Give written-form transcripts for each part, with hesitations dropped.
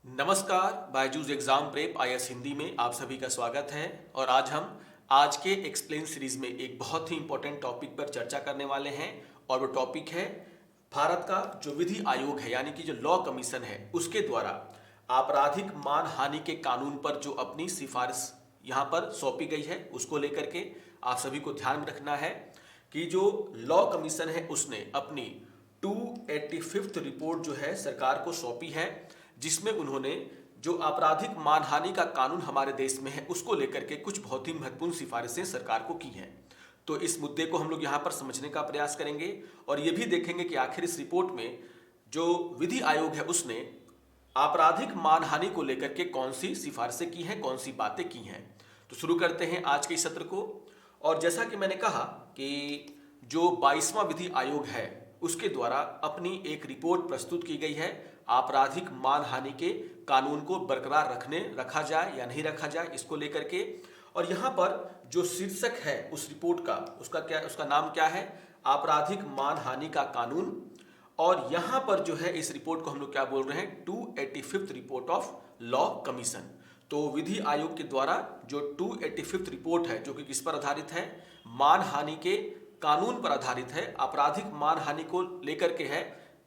नमस्कार, Byju's exam prep IAS Hindi में आप सभी का स्वागत है। और आज के एक्सप्लेन सीरीज में एक बहुत ही इंपॉर्टेंट टॉपिक पर चर्चा करने वाले हैं। और वो टॉपिक है भारत का जो विधि आयोग है, यानी कि जो लॉ कमीशन है, उसके द्वारा आपराधिक मानहानि के कानून पर जो अपनी सिफारिश यहाँ पर सौंपी गई है, उसको लेकर के आप सभी को ध्यान में रखना है कि जो लॉ कमीशन है उसने अपनी 285th रिपोर्ट जो है सरकार को सौंपी है, जिसमें उन्होंने जो आपराधिक मानहानि का कानून हमारे देश में है उसको लेकर के कुछ बहुत ही महत्वपूर्ण सिफारिशें सरकार को की हैं। तो इस मुद्दे को हम लोग यहाँ पर समझने का प्रयास करेंगे और ये भी देखेंगे कि आखिर इस रिपोर्ट में जो विधि आयोग है उसने आपराधिक मानहानि को लेकर के कौन सी सिफारिशें की हैं, कौन सी बातें की हैं। तो शुरू करते हैं आज के इस सत्र को। और जैसा कि मैंने कहा कि जो 22वां विधि आयोग है उसके द्वारा अपनी एक रिपोर्ट प्रस्तुत की गई है, आपराधिक मानहानि के कानून को बरकरार रखा जाए या नहीं रखा जाए, इसको लेकर के। और यहाँ पर जो शीर्षक है उस रिपोर्ट का, उसका नाम क्या है? आपराधिक मानहानि का कानून। और यहाँ पर जो है इस रिपोर्ट को हम लोग क्या बोल रहे हैं? 285th report of law commission. तो विधि आयोग के द्वारा जो 285th रिपोर्ट है, जो कि किस पर आधारित है? मानहानि के कानून पर आधारित है, आपराधिक मानहानि को लेकर के है।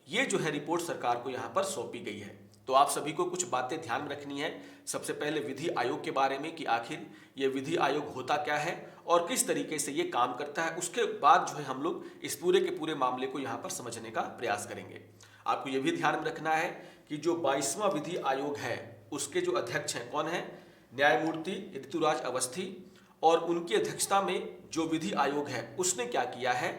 ये जो है रिपोर्ट सरकार को यहाँ पर सौंपी गई है। तो आप सभी को कुछ बातें ध्यान में रखनी है। सबसे पहले विधि आयोग के बारे में कि आखिर ये विधि आयोग होता क्या है और किस तरीके से ये काम करता है। उसके बाद जो है हम लोग इस पूरे के पूरे मामले को यहाँ पर समझने का प्रयास करेंगे। आपको ये भी ध्यान में रखना है कि जो 22वां विधि आयोग है उसके जो अध्यक्ष हैं कौन है? न्यायमूर्ति ऋतुराज अवस्थी। और उनकी अध्यक्षता में जो विधि आयोग है उसने क्या किया है?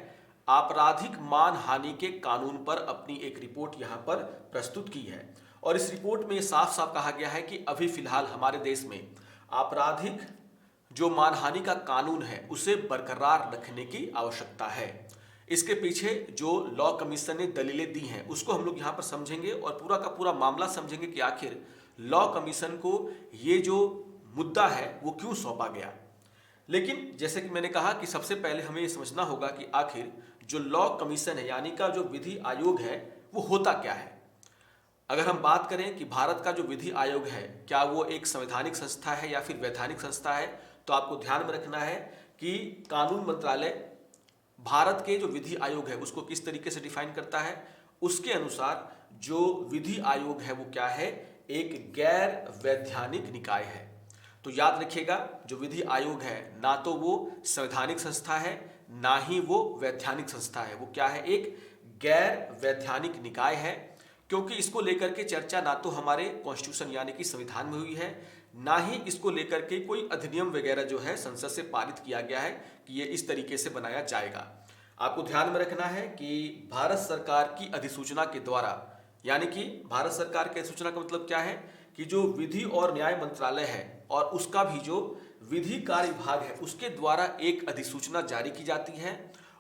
आपराधिक मानहानि के कानून पर अपनी एक रिपोर्ट यहाँ पर प्रस्तुत की है। और इस रिपोर्ट में साफ साफ कहा गया है कि अभी फिलहाल हमारे देश में आपराधिक जो मानहानि का कानून है उसे बरकरार रखने की आवश्यकता है। इसके पीछे जो लॉ कमीशन ने दलीलें दी हैं उसको हम लोग यहाँ पर समझेंगे और पूरा का पूरा मामला समझेंगे कि आखिर लॉ कमीशन को ये जो मुद्दा है वो क्यों सौंपा गया। लेकिन जैसे कि मैंने कहा कि सबसे पहले हमें ये समझना होगा कि आखिर जो लॉ कमीशन है यानी का जो विधि आयोग है वो होता क्या है। अगर हम बात करें कि भारत का जो विधि आयोग है क्या वो एक संवैधानिक संस्था है या फिर वैधानिक संस्था है, तो आपको ध्यान में रखना है कि कानून मंत्रालय भारत के जो विधि आयोग है उसको किस तरीके से डिफाइन करता है। उसके अनुसार जो विधि आयोग है वो क्या है? एक गैर वैधानिक निकाय है। तो याद रखिएगा, जो विधि आयोग है ना तो वो संवैधानिक संस्था है ना ही वो वैधानिक संस्था है। वो क्या है? एक गैर वैधानिक निकाय है। क्योंकि इसको लेकर के चर्चा ना तो हमारे कॉन्स्टिट्यूशन यानी कि संविधान में हुई है, ना ही इसको लेकर के कोई अधिनियम वगैरह जो है संसद से पारित किया गया है कि ये इस तरीके से बनाया जाएगा। आपको ध्यान में रखना है कि भारत सरकार की अधिसूचना के द्वारा, यानी कि भारत सरकार की अधिसूचना का मतलब क्या है कि जो विधि और न्याय मंत्रालय है और उसका भी जो विधि कार्य विभाग है उसके द्वारा एक अधिसूचना जारी की जाती है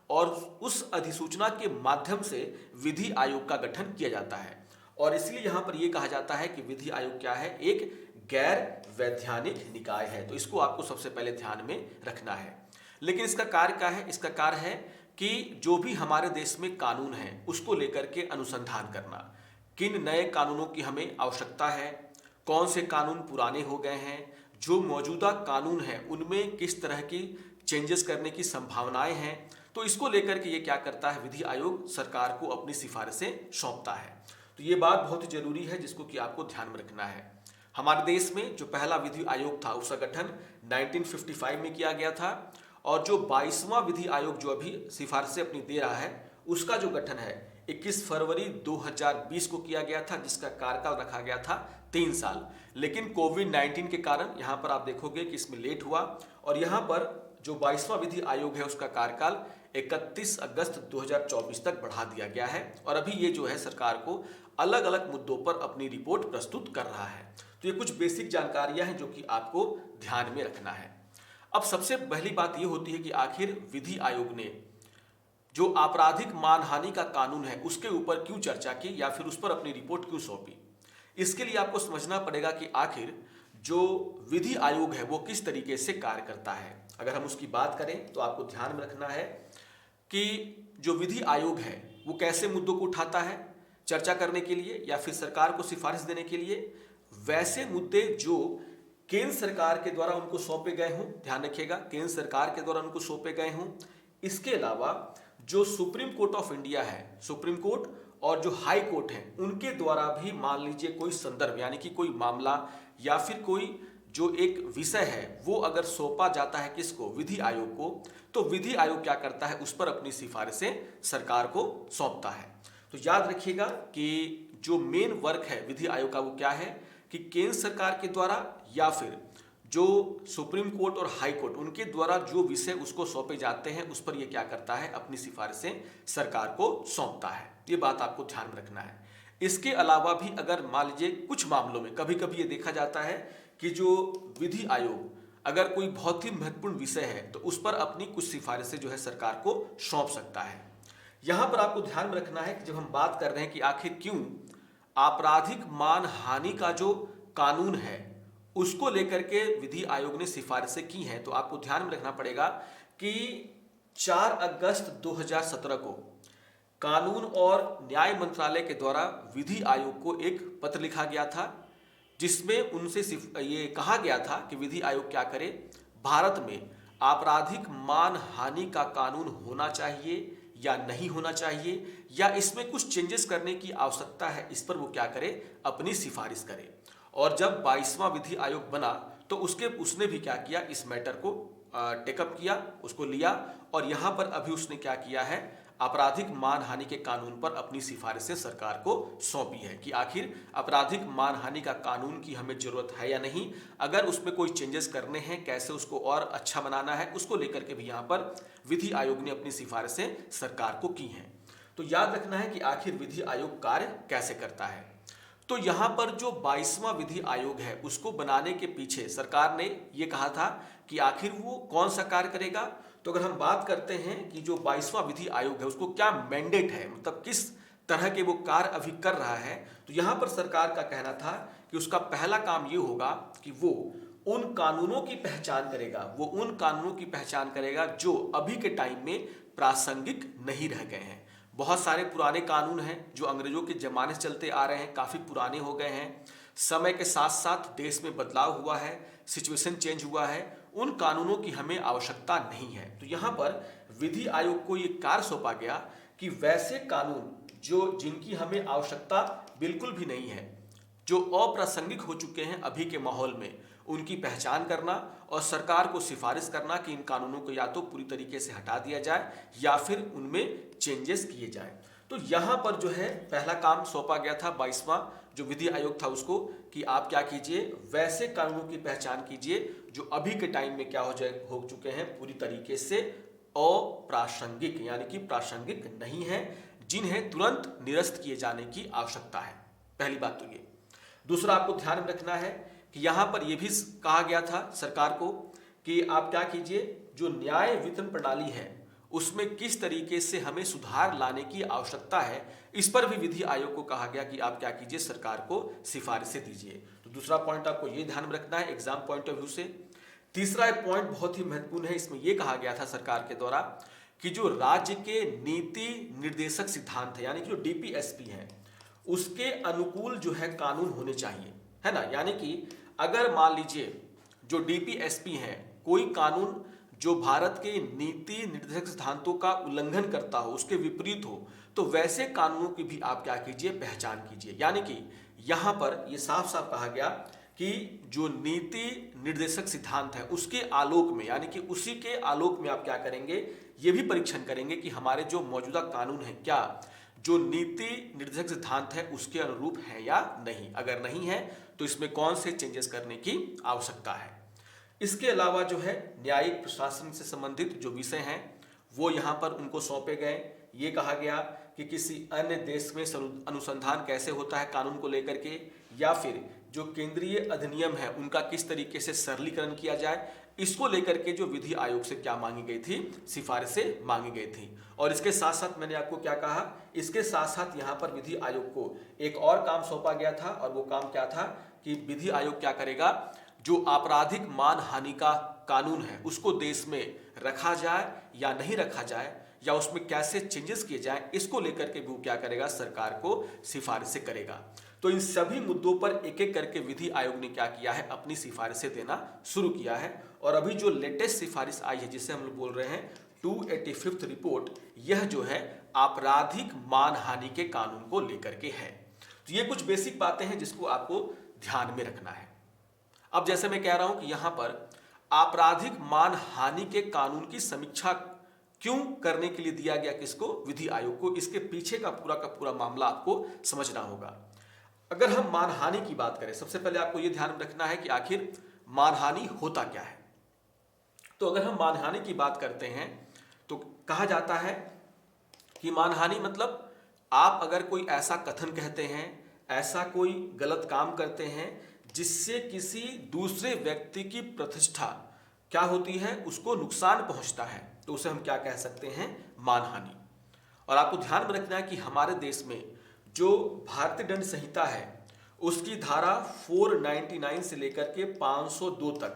और उस अधिसूचना के माध्यम से विधि आयोग का गठन किया जाता है। और इसलिए यहाँ पर यह कहा जाता है कि विधि आयोग क्या है? एक गैर वैधानिक निकाय है। तो इसको आपको सबसे पहले ध्यान में रखना है। लेकिन इसका कार्य क्या है? इसका कार्य है कि जो भी हमारे देश में कानून है उसको लेकर के अनुसंधान करना, किन नए कानूनों की हमें आवश्यकता है, कौन से कानून पुराने हो गए हैं, जो मौजूदा कानून है उनमें किस तरह की चेंजेस करने की संभावनाएं हैं। तो इसको लेकर के ये क्या करता है? विधि आयोग सरकार को अपनी सिफारिशें सौंपता है। तो ये बात बहुत ही जरूरी है जिसको कि आपको ध्यान में रखना है। हमारे देश में जो पहला विधि आयोग था उसका गठन 1955 में किया गया था। और जो 22वां विधि आयोग जो अभी सिफारिशें अपनी दे रहा है उसका जो गठन है 21 फरवरी 2020 को किया गया था, जिसका कार्यकाल रखा गया था 3 साल। लेकिन कोविड-19 के कारण यहाँ पर आप देखोगे कि इसमें लेट हुआ और यहाँ पर जो 22वां विधि आयोग है उसका कार्यकाल 31 अगस्त 2024 तक बढ़ा दिया गया है। और अभी ये जो है सरकार को अलग अलग मुद्दों पर अपनी रिपोर्ट प्रस्तुत कर रहा है। तो ये कुछ बेसिक जानकारियां हैं जो कि आपको ध्यान में रखना है। अब सबसे पहली बात ये होती है कि आखिर विधि आयोग ने जो आपराधिक मानहानि का कानून है उसके ऊपर क्यों चर्चा की या फिर उस पर अपनी रिपोर्ट क्यों सौंपी। इसके लिए आपको समझना पड़ेगा कि आखिर जो विधि आयोग है वो किस तरीके से कार्य करता है। अगर हम उसकी बात करें तो आपको ध्यान में रखना है कि जो विधि आयोग है वो कैसे मुद्दों को उठाता है चर्चा करने के लिए या फिर सरकार को सिफारिश देने के लिए। वैसे मुद्दे जो केंद्र सरकार के द्वारा उनको सौंपे गए हों, ध्यान रखिएगा, केंद्र सरकार के द्वारा उनको सौंपे गए हों। इसके अलावा जो सुप्रीम कोर्ट ऑफ इंडिया है, सुप्रीम कोर्ट और जो हाई कोर्ट है, उनके द्वारा भी मान लीजिए कोई संदर्भ यानी कि कोई मामला या फिर कोई जो एक विषय है वो अगर सौंपा जाता है किसको, विधि आयोग को, तो विधि आयोग क्या करता है, उस पर अपनी सिफारिशें सरकार को सौंपता है। तो याद रखिएगा कि जो मेन वर्क है विधि आयोग का वो क्या है कि केंद्र सरकार के द्वारा या फिर जो सुप्रीम कोर्ट और हाई कोर्ट उनके द्वारा जो विषय उसको सौंपे जाते हैं उस पर ये क्या करता है, अपनी सिफारिशें सरकार को सौंपता है। ये बात आपको ध्यान में रखना है। इसके अलावा भी अगर मान लीजिए कुछ मामलों में कभी कभी ये देखा जाता है कि जो विधि आयोग अगर कोई बहुत ही महत्वपूर्ण विषय है तो उस पर अपनी कुछ सिफारिशें जो है सरकार को सौंप सकता है। यहां पर आपको ध्यान में रखना है कि जब हम बात कर रहे हैं कि आखिर क्यों आपराधिक मान हानि का जो कानून है उसको लेकर के विधि आयोग ने सिफारिशें की हैं, तो आपको ध्यान में रखना पड़ेगा कि 4 अगस्त 2017 को कानून और न्याय मंत्रालय के द्वारा विधि आयोग को एक पत्र लिखा गया था जिसमें उनसे ये कहा गया था कि विधि आयोग क्या करे, भारत में आपराधिक मान हानि का कानून होना चाहिए या नहीं होना चाहिए या इसमें कुछ चेंजेस करने की आवश्यकता है, इस पर वो क्या करे, अपनी सिफारिश करे। और जब 22वां विधि आयोग बना तो उसने भी क्या किया, इस मैटर को टेकअप किया, उसको लिया और यहां पर अभी उसने क्या किया है, आपराधिक मानहानि के कानून पर अपनी सिफारिशें सरकार को सौंपी है कि आखिर आपराधिक मानहानि का कानून की हमें जरूरत है या नहीं, अगर उसमें कोई चेंजेस करने हैं, कैसे उसको और अच्छा बनाना है, उसको लेकर के भी यहाँ पर विधि आयोग ने अपनी सिफारिशें सरकार को की हैं। तो याद रखना है कि आखिर विधि आयोग कार्य कैसे करता है। तो यहाँ पर जो 22वां विधि आयोग है उसको बनाने के पीछे सरकार ने ये कहा था कि आखिर वो कौन सा कार्य करेगा। तो अगर हम बात करते हैं कि जो 22वां विधि आयोग है उसको क्या मैंडेट है, मतलब किस तरह के वो कार्य अभी कर रहा है, तो यहाँ पर सरकार का कहना था कि उसका पहला काम ये होगा कि वो उन कानूनों की पहचान करेगा, वो उन कानूनों की पहचान करेगा जो अभी के टाइम में प्रासंगिक नहीं रह गए हैं। बहुत सारे पुराने कानून हैं जो अंग्रेजों के जमाने से चलते आ रहे हैं, काफ़ी पुराने हो गए हैं, समय के साथ साथ देश में बदलाव हुआ है, सिचुएशन चेंज हुआ है, उन कानूनों की हमें आवश्यकता नहीं है। तो यहाँ पर विधि आयोग को ये कार्य सौंपा गया कि वैसे कानून जो जिनकी हमें आवश्यकता बिल्कुल भी नहीं है, जो अप्रासंगिक हो चुके हैं अभी के माहौल में, उनकी पहचान करना और सरकार को सिफारिश करना कि इन कानूनों को या तो पूरी तरीके से हटा दिया जाए या फिर उनमें चेंजेस किए जाए। तो यहाँ पर जो है पहला काम सौंपा गया था 22वां जो विधि आयोग था उसको कि आप क्या कीजिए, वैसे कानूनों की पहचान कीजिए जो अभी के टाइम में क्या हो चुके हैं, पूरी तरीके से अप्रासंगिक यानी कि प्रासंगिक नहीं है, जिन्हें तुरंत निरस्त किए जाने की आवश्यकता है। पहली बात तो ये। दूसरा आपको ध्यान में रखना है कि यहाँ पर यह भी कहा गया था सरकार को कि आप क्या कीजिए, जो न्याय वितरण प्रणाली है उसमें किस तरीके से हमें सुधार लाने की आवश्यकता है, इस पर भी विधि आयोग को कहा गया कि आप क्या कीजिए, सरकार को सिफारिशें दीजिए। तो दूसरा पॉइंट आपको ये ध्यान में रखना है एग्जाम पॉइंट ऑफ व्यू से। तीसरा एक पॉइंट बहुत ही महत्वपूर्ण है, इसमें यह कहा गया था सरकार के द्वारा कि जो राज्य के नीति निर्देशक सिद्धांत है यानी कि जो डीपीएसपी है उसके अनुकूल जो है कानून होने चाहिए, है ना। यानी कि अगर मान लीजिए जो डीपीएसपी है कोई कानून जो भारत के नीति निर्देशक सिद्धांतों का उल्लंघन करता हो, उसके विपरीत हो, तो वैसे कानूनों की भी आप क्या कीजिए, पहचान कीजिए। यानी कि यहाँ पर ये साफ साफ कहा गया कि जो नीति निर्देशक सिद्धांत है उसके आलोक में यानी कि उसी के आलोक में आप क्या करेंगे, ये भी परीक्षण करेंगे कि हमारे जो मौजूदा कानून है क्या जो नीति निर्देशक सिद्धांत है उसके अनुरूप है या नहीं। अगर नहीं है तो इसमें कौन से चेंजेस करने की आवश्यकता है। इसके अलावा जो है न्यायिक प्रशासन से संबंधित जो विषय हैं वो यहाँ पर उनको सौंपे गए। ये कहा गया कि किसी अन्य देश में अनुसंधान कैसे होता है कानून को लेकर के, या फिर जो केंद्रीय अधिनियम है उनका किस तरीके से सरलीकरण किया जाए, इसको लेकर के जो विधि आयोग से क्या मांगी गई थी, सिफारिशें मांगी गई थी। और इसके साथ साथ मैंने आपको क्या कहा, इसके साथ साथ यहाँ पर विधि आयोग को एक और काम सौंपा गया था और वो काम क्या था कि विधि आयोग क्या करेगा, जो आपराधिक मानहानि का कानून है उसको देश में रखा जाए या नहीं रखा जाए या उसमें कैसे चेंजेस किए जाए, इसको लेकर के वो क्या करेगा, सरकार को सिफारिशें करेगा। तो इन सभी मुद्दों पर एक एक करके विधि आयोग ने क्या किया है, अपनी सिफारिशें देना शुरू किया है। और अभी जो लेटेस्ट सिफारिश आई है जिसे हम लोग बोल रहे हैं 285th रिपोर्ट, यह जो है आपराधिक मानहानि के कानून को लेकर के है। तो ये कुछ बेसिक बातें हैं जिसको आपको ध्यान में रखना है। अब जैसे मैं कह रहा हूं कि यहां पर आपराधिक मानहानि के कानून की समीक्षा क्यों करने के लिए दिया गया किसको, विधि आयोग को, इसके पीछे का पूरा मामला आपको समझना होगा। अगर हम मानहानि की बात करें, सबसे पहले आपको यह ध्यान रखना है कि आखिर मानहानि होता क्या है। तो अगर हम मानहानि की बात करते हैं तो कहा जाता है कि मानहानि मतलब आप अगर कोई ऐसा कथन कहते हैं, ऐसा कोई गलत काम करते हैं जिससे किसी दूसरे व्यक्ति की प्रतिष्ठा क्या होती है, उसको नुकसान पहुंचता है, तो उसे हम क्या कह सकते हैं, मानहानि। और आपको ध्यान में रखना है कि हमारे देश में जो भारतीय दंड संहिता है उसकी धारा 499 से लेकर के 502 तक,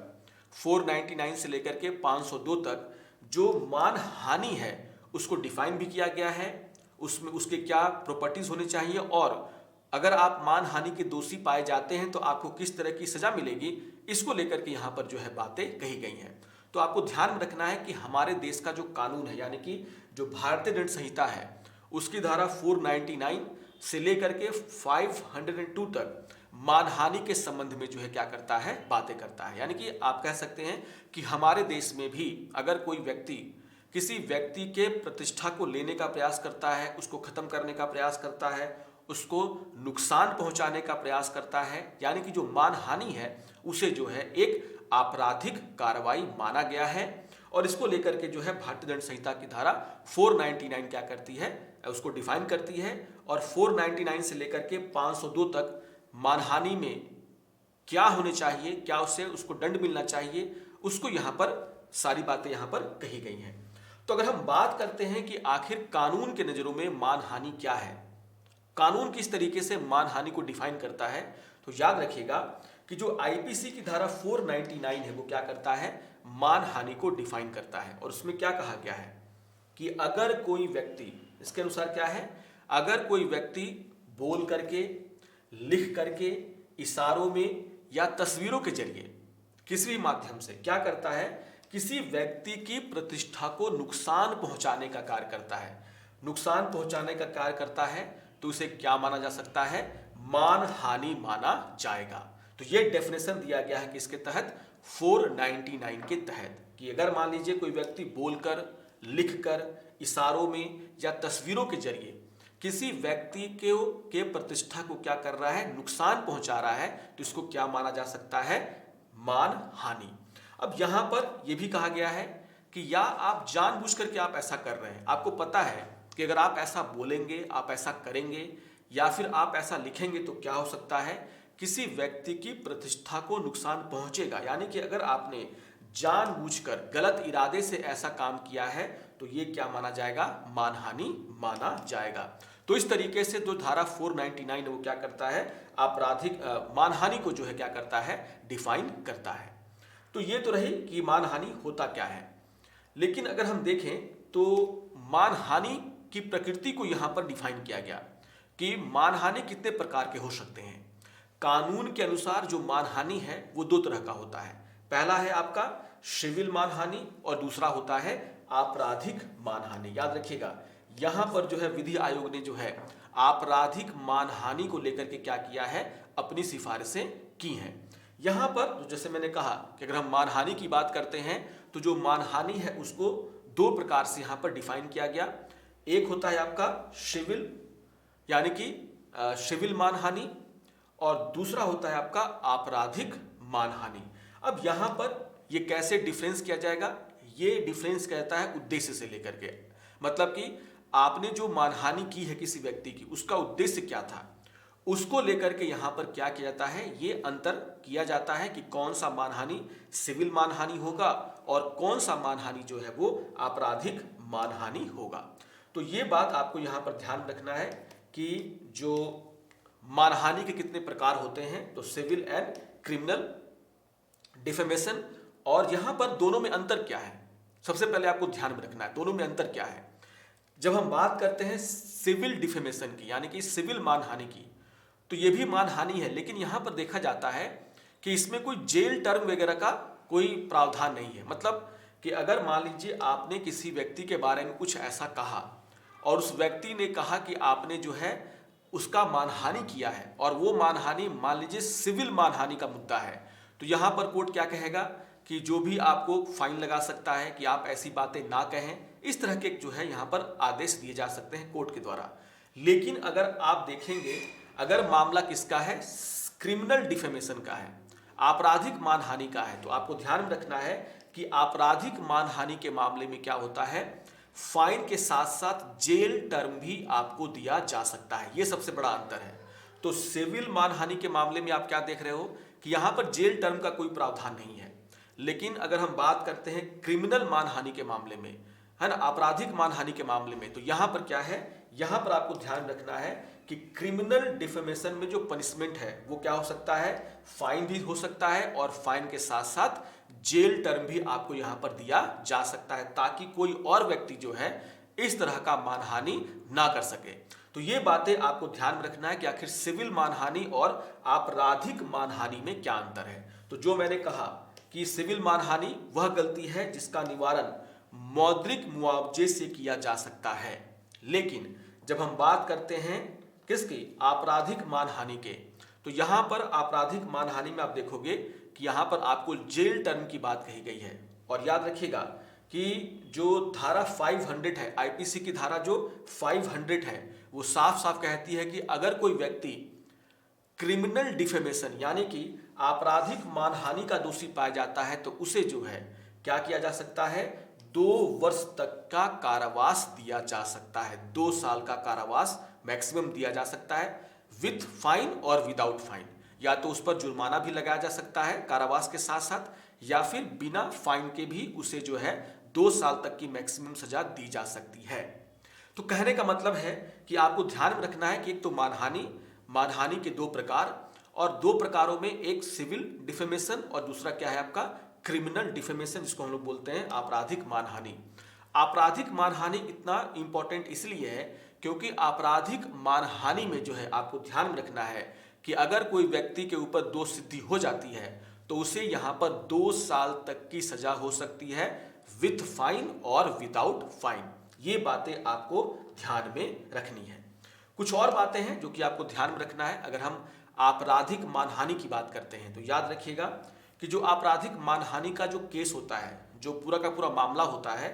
499 से लेकर के 502 तक जो मानहानि है उसको डिफाइन भी किया गया है, उसमें उसके क्या प्रॉपर्टीज होनी चाहिए, और अगर आप मानहानि के दोषी पाए जाते हैं तो आपको किस तरह की सजा मिलेगी, इसको लेकर के यहाँ पर जो है बातें कही गई हैं। तो आपको ध्यान में रखना है कि हमारे देश का जो कानून है, यानी कि जो भारतीय दंड संहिता है, उसकी धारा 499 से लेकर के 502 तक मानहानि के संबंध में जो है क्या करता है, बातें करता है। यानी कि आप कह सकते हैं कि हमारे देश में भी अगर कोई व्यक्ति किसी व्यक्ति के प्रतिष्ठा को लेने का प्रयास करता है, उसको खत्म करने का प्रयास करता है, उसको नुकसान पहुंचाने का प्रयास करता है, यानी कि जो मानहानि है उसे जो है एक आपराधिक कार्रवाई माना गया है। और इसको लेकर के जो है भारतीय दंड संहिता की धारा 499 क्या करती है, उसको डिफाइन करती है। और 499 से लेकर के 502 तक मानहानि में क्या होने चाहिए, क्या उससे उसको दंड मिलना चाहिए, उसको यहाँ पर सारी बातें यहाँ पर कही गई हैं। तो अगर हम बात करते हैं कि आखिर कानून के नज़रों में मानहानि क्या है, कानून किस तरीके से मानहानि को डिफाइन करता है, तो याद रखिएगा कि जो आईपीसी की धारा 499 है वो क्या करता है, मानहानि को डिफाइन करता है। और उसमें क्या कहा गया है कि अगर कोई व्यक्ति, इसके अनुसार क्या है, अगर कोई व्यक्ति बोल करके, लिख करके, इशारों में या तस्वीरों के जरिए किसी भी माध्यम से क्या करता है, किसी व्यक्ति की प्रतिष्ठा को नुकसान पहुंचाने का कार्य करता है, नुकसान पहुंचाने का कार्य करता है, तो उसे क्या माना जा सकता है, मानहानि माना जाएगा। तो ये डेफिनेशन दिया गया है किसके तहत, 499 के तहत, कि अगर मान लीजिए कोई व्यक्ति बोलकर, लिखकर, इशारों में या तस्वीरों के जरिए किसी व्यक्ति के प्रतिष्ठा को क्या कर रहा है, नुकसान पहुंचा रहा है, तो इसको क्या माना जा सकता है, मानहानि। अब यहां पर यह भी कहा गया है कि या आप जानबूझ करके आप ऐसा कर रहे हैं, आपको पता है कि अगर आप ऐसा बोलेंगे, आप ऐसा करेंगे या फिर आप ऐसा लिखेंगे तो क्या हो सकता है, किसी व्यक्ति की प्रतिष्ठा को नुकसान पहुंचेगा। यानी कि अगर आपने जानबूझकर गलत इरादे से ऐसा काम किया है तो ये क्या माना जाएगा, मानहानि माना जाएगा। तो इस तरीके से जो धारा 499 वो क्या करता है, आपराधिक मानहानि को जो है क्या करता है, डिफाइन करता है। तो ये तो रही कि मानहानि होता क्या है। लेकिन अगर हम देखें तो मानहानि की प्रकृति को यहां पर डिफाइन किया गया कि मानहानि कितने प्रकार के हो सकते हैं। कानून के अनुसार जो मानहानि है वो दो तरह का होता है। पहला है आपका सिविल मानहानि और दूसरा होता है आपराधिक मानहानि। याद रखिएगा यहां पर जो है विधि आयोग ने जो है आपराधिक मानहानि को लेकर के क्या किया है, अपनी सिफारिशें की हैं। यहां पर जैसे मैंने कहा कि अगर हम मानहानि की बात करते हैं तो जो मानहानि है उसको दो प्रकार से यहां पर डिफाइन किया गया। एक होता है आपका सिविल, यानी कि सिविल मानहानि, और दूसरा होता है आपका आपराधिक मानहानि। अब यहां पर ये कैसे डिफरेंस किया जाएगा, ये डिफरेंस कहता है उद्देश्य से लेकर के, मतलब कि आपने जो मानहानि की है किसी व्यक्ति की, उसका उद्देश्य क्या था, उसको लेकर के यहां पर क्या किया जाता है, ये अंतर किया जाता है कि कौन सा मानहानि सिविल मानहानि होगा और कौन सा मानहानि जो है वो आपराधिक मानहानि होगा। तो ये बात आपको यहां पर ध्यान रखना है कि जो मानहानि के कितने प्रकार होते हैं, तो सिविल एंड क्रिमिनल, डिफेमेशन, और यहां पर दोनों में अंतर क्या है, सबसे पहले आपको ध्यान में रखना है दोनों में अंतर क्या है। जब हम बात करते हैं सिविल डिफेमेशन की, यानी कि सिविल मानहानि की, तो ये भी मानहानि है। लेकिन यहां पर देखा जाता है कि इसमें कोई जेल टर्म वगैरह का कोई प्रावधान नहीं है। मतलब कि अगर मान लीजिए आपने किसी व्यक्ति के बारे में कुछ ऐसा कहा और उस व्यक्ति ने कहा कि आपने जो है उसका मानहानि किया है, और वो मानहानि मान लीजिए सिविल मानहानि का मुद्दा है, तो यहां पर कोर्ट क्या कहेगा कि जो भी आपको फाइन लगा सकता है कि आप ऐसी बातें ना कहें। इस तरह के जो है यहां पर आदेश दिए जा सकते हैं कोर्ट के द्वारा। लेकिन अगर आप देखेंगे, अगर मामला किसका है, क्रिमिनल डिफेमेशन का है, आपराधिक मानहानि का है, तो आपको ध्यान में रखना है कि आपराधिक मानहानि के मामले में क्या होता है, फाइन के साथ साथ जेल टर्म भी आपको दिया जा सकता है। यह सबसे बड़ा अंतर है। तो सिविल मानहानि के मामले में आप क्या देख रहे हो कि यहां पर जेल टर्म का कोई प्रावधान नहीं है। लेकिन अगर हम बात करते हैं क्रिमिनल मानहानि के मामले में, है ना, आपराधिक मानहानि के मामले में, तो यहां पर क्या है, यहां पर आपको ध्यान रखना है कि क्रिमिनल डिफेमेशन में जो पनिशमेंट है वो क्या हो सकता है, फाइन भी हो सकता है, और फाइन के साथ साथ जेल टर्म भी आपको यहां पर दिया जा सकता है, ताकि कोई और व्यक्ति जो है इस तरह का मानहानि ना कर सके। तो ये बातें आपको ध्यान में रखना है कि आखिर सिविल मानहानि और आपराधिक मानहानि में क्या अंतर है। तो जो मैंने कहा कि सिविल मानहानि वह गलती है जिसका निवारण मौद्रिक मुआवजे से किया जा सकता है। लेकिन जब हम बात करते हैं किसकी, आपराधिक मानहानि के, तो यहां पर आपराधिक मानहानि में आप देखोगे कि यहां पर आपको जेल टर्म की बात कही गई है। और याद रखिएगा कि जो धारा 500 है, आईपीसी की धारा जो 500 है, वो साफ साफ कहती है कि अगर कोई व्यक्ति क्रिमिनल डिफेमेशन यानी कि आपराधिक मानहानि का दोषी पाया जाता है तो उसे जो है क्या किया जा सकता है, 2 वर्ष तक का कारावास दिया जा सकता है। 2 साल का कारावास मैक्सिमम दिया जा सकता है, विथ फाइन और विदाउट फाइन। या तो उस पर जुर्माना भी लगाया जा सकता है कारावास के साथ साथ, या फिर बिना फाइन के भी उसे जो है 2 साल तक की मैक्सिमम सजा दी जा सकती है। तो कहने का मतलब है कि आपको ध्यान में रखना है कि एक तो मानहानि के 2 प्रकार, और 2 प्रकारों में एक सिविल डिफेमेशन और दूसरा क्या है आपका क्रिमिनल डिफेमेशन, जिसको हम लोग बोलते हैं आपराधिक मानहानि। आपराधिक मानहानि इतना इंपॉर्टेंट इसलिए है क्योंकि आपराधिक मानहानि में जो है आपको ध्यान में रखना है कि अगर कोई व्यक्ति के ऊपर दोष सिद्धि हो जाती है तो उसे यहां पर 2 साल तक की सजा हो सकती है, विथ फाइन और विदाउट फाइन। ये बातें आपको ध्यान में रखनी है। कुछ और बातें हैं जो कि आपको ध्यान में रखना है। अगर हम आपराधिक मानहानि की बात करते हैं तो याद रखिएगा कि जो आपराधिक मानहानि का जो केस होता है, जो पूरा का पूरा मामला होता है,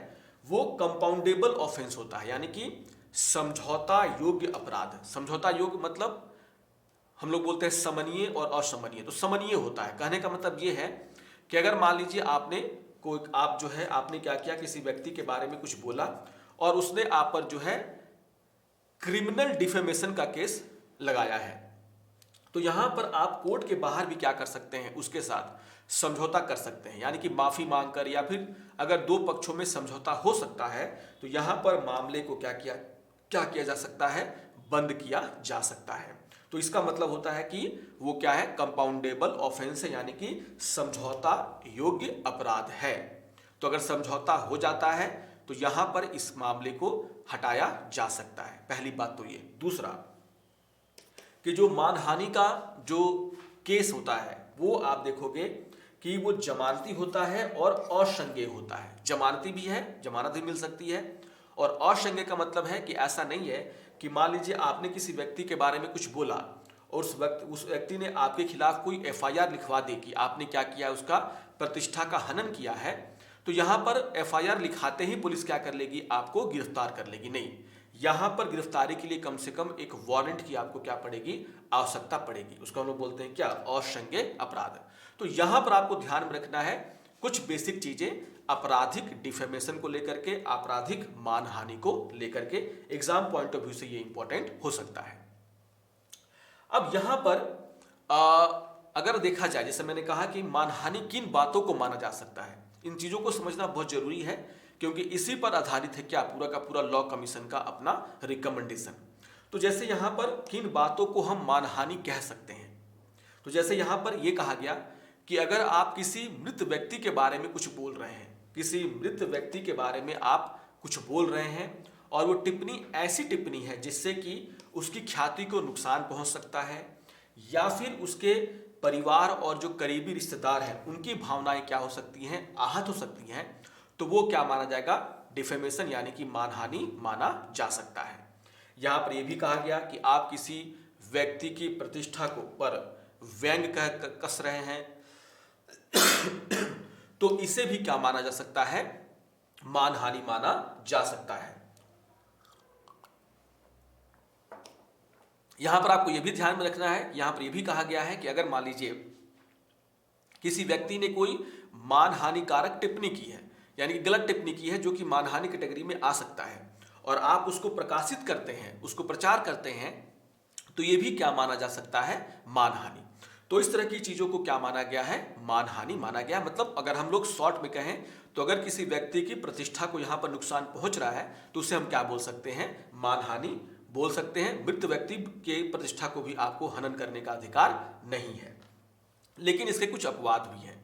वो कंपाउंडेबल ऑफेंस होता है, यानी कि समझौता योग्य अपराध। समझौता योग्य मतलब हम लोग बोलते हैं समनीय और असमनीय। तो समनीय होता है, कहने का मतलब ये है कि अगर मान लीजिए आपने क्या किया, किसी व्यक्ति के बारे में कुछ बोला और उसने आप पर जो है क्रिमिनल डिफेमेशन का केस लगाया है, तो यहां पर आप कोर्ट के बाहर भी क्या कर सकते हैं, उसके साथ समझौता कर सकते हैं, यानी कि माफी मांगकर, या फिर अगर 2 पक्षों में समझौता हो सकता है तो यहां पर मामले को क्या किया जा सकता है, बंद किया जा सकता है। तो इसका मतलब होता है कि वो क्या है, कंपाउंडेबल ऑफेंस है, यानी कि समझौता योग्य अपराध है। तो अगर समझौता हो जाता है तो यहां पर इस मामले को हटाया जा सकता है। पहली बात तो ये। दूसरा कि जो मानहानि का जो केस होता है वो आप देखोगे कि वो जमानती होता है और अशंज्ञेय होता है। जमानती भी है, जमानत भी मिल सकती है, और अशंज्ञेय का मतलब है कि ऐसा नहीं है कि मान लीजिए आपने किसी व्यक्ति के बारे में कुछ बोला और उस व्यक्ति ने आपके खिलाफ कोई एफआईआर लिखवा दी कि आपने क्या किया, उसका प्रतिष्ठा का हनन किया है, तो यहां पर एफआईआर लिखाते ही पुलिस क्या कर लेगी, आपको गिरफ्तार कर लेगी। नहीं, यहां पर गिरफ्तारी के लिए कम से कम एक वारंट की आपको क्या पड़ेगी, आवश्यकता पड़ेगी। उसको हम लोग बोलते हैं क्या, अशंज्ञेय अपराध। तो यहां पर आपको ध्यान में रखना है कुछ बेसिक चीजें आपराधिक डिफेमेशन को लेकर के, आपराधिक मानहानि को लेकर के। एग्जाम पॉइंट ऑफ व्यू से ये इंपॉर्टेंट हो सकता है। अब यहां पर अगर देखा जाए, जैसे मैंने कहा कि मानहानि किन बातों को माना जा सकता है, इन चीजों को समझना बहुत जरूरी है क्योंकि इसी पर आधारित है क्या, पूरा का पूरा लॉ कमीशन का अपना रिकमेंडेशन। तो जैसे यहां पर किन बातों को हम मानहानि कह सकते हैं, तो जैसे यहां पर यह कहा गया कि अगर आप किसी मृत व्यक्ति के बारे में कुछ बोल रहे हैं, किसी मृत व्यक्ति के बारे में आप कुछ बोल रहे हैं और वो टिप्पणी ऐसी टिप्पणी है जिससे कि उसकी ख्याति को नुकसान पहुंच सकता है, या फिर उसके परिवार और जो करीबी रिश्तेदार हैं उनकी भावनाएं क्या हो सकती हैं, आहत हो सकती हैं, तो वो क्या माना जाएगा, डिफेमेशन यानी कि मानहानि माना जा सकता है। यहां पर यह भी कहा गया कि आप किसी व्यक्ति की प्रतिष्ठा को पर व्यंग कह कस रहे हैं तो इसे भी क्या माना जा सकता है, मानहानि माना जा सकता है। यहां पर आपको यह भी ध्यान में रखना है, यहां पर यह भी कहा गया है कि अगर मान लीजिए किसी व्यक्ति ने कोई मानहानिकारक टिप्पणी की है, यानी कि गलत टिप्पणी की है जो कि मानहानि कैटेगरी में आ सकता है, और आप उसको प्रकाशित करते हैं, उसको प्रचार करते हैं, तो यह भी क्या माना जा सकता है, मानहानि। तो इस तरह की चीजों को क्या माना गया है, मानहानि माना गया। मतलब अगर हम लोग शॉर्ट में कहें तो अगर किसी व्यक्ति की प्रतिष्ठा को यहां पर नुकसान पहुंच रहा है तो उसे हम क्या बोल सकते हैं, मानहानि बोल सकते हैं। मृत व्यक्ति के प्रतिष्ठा को भी आपको हनन करने का अधिकार नहीं है। लेकिन इसके कुछ अपवाद भी हैं।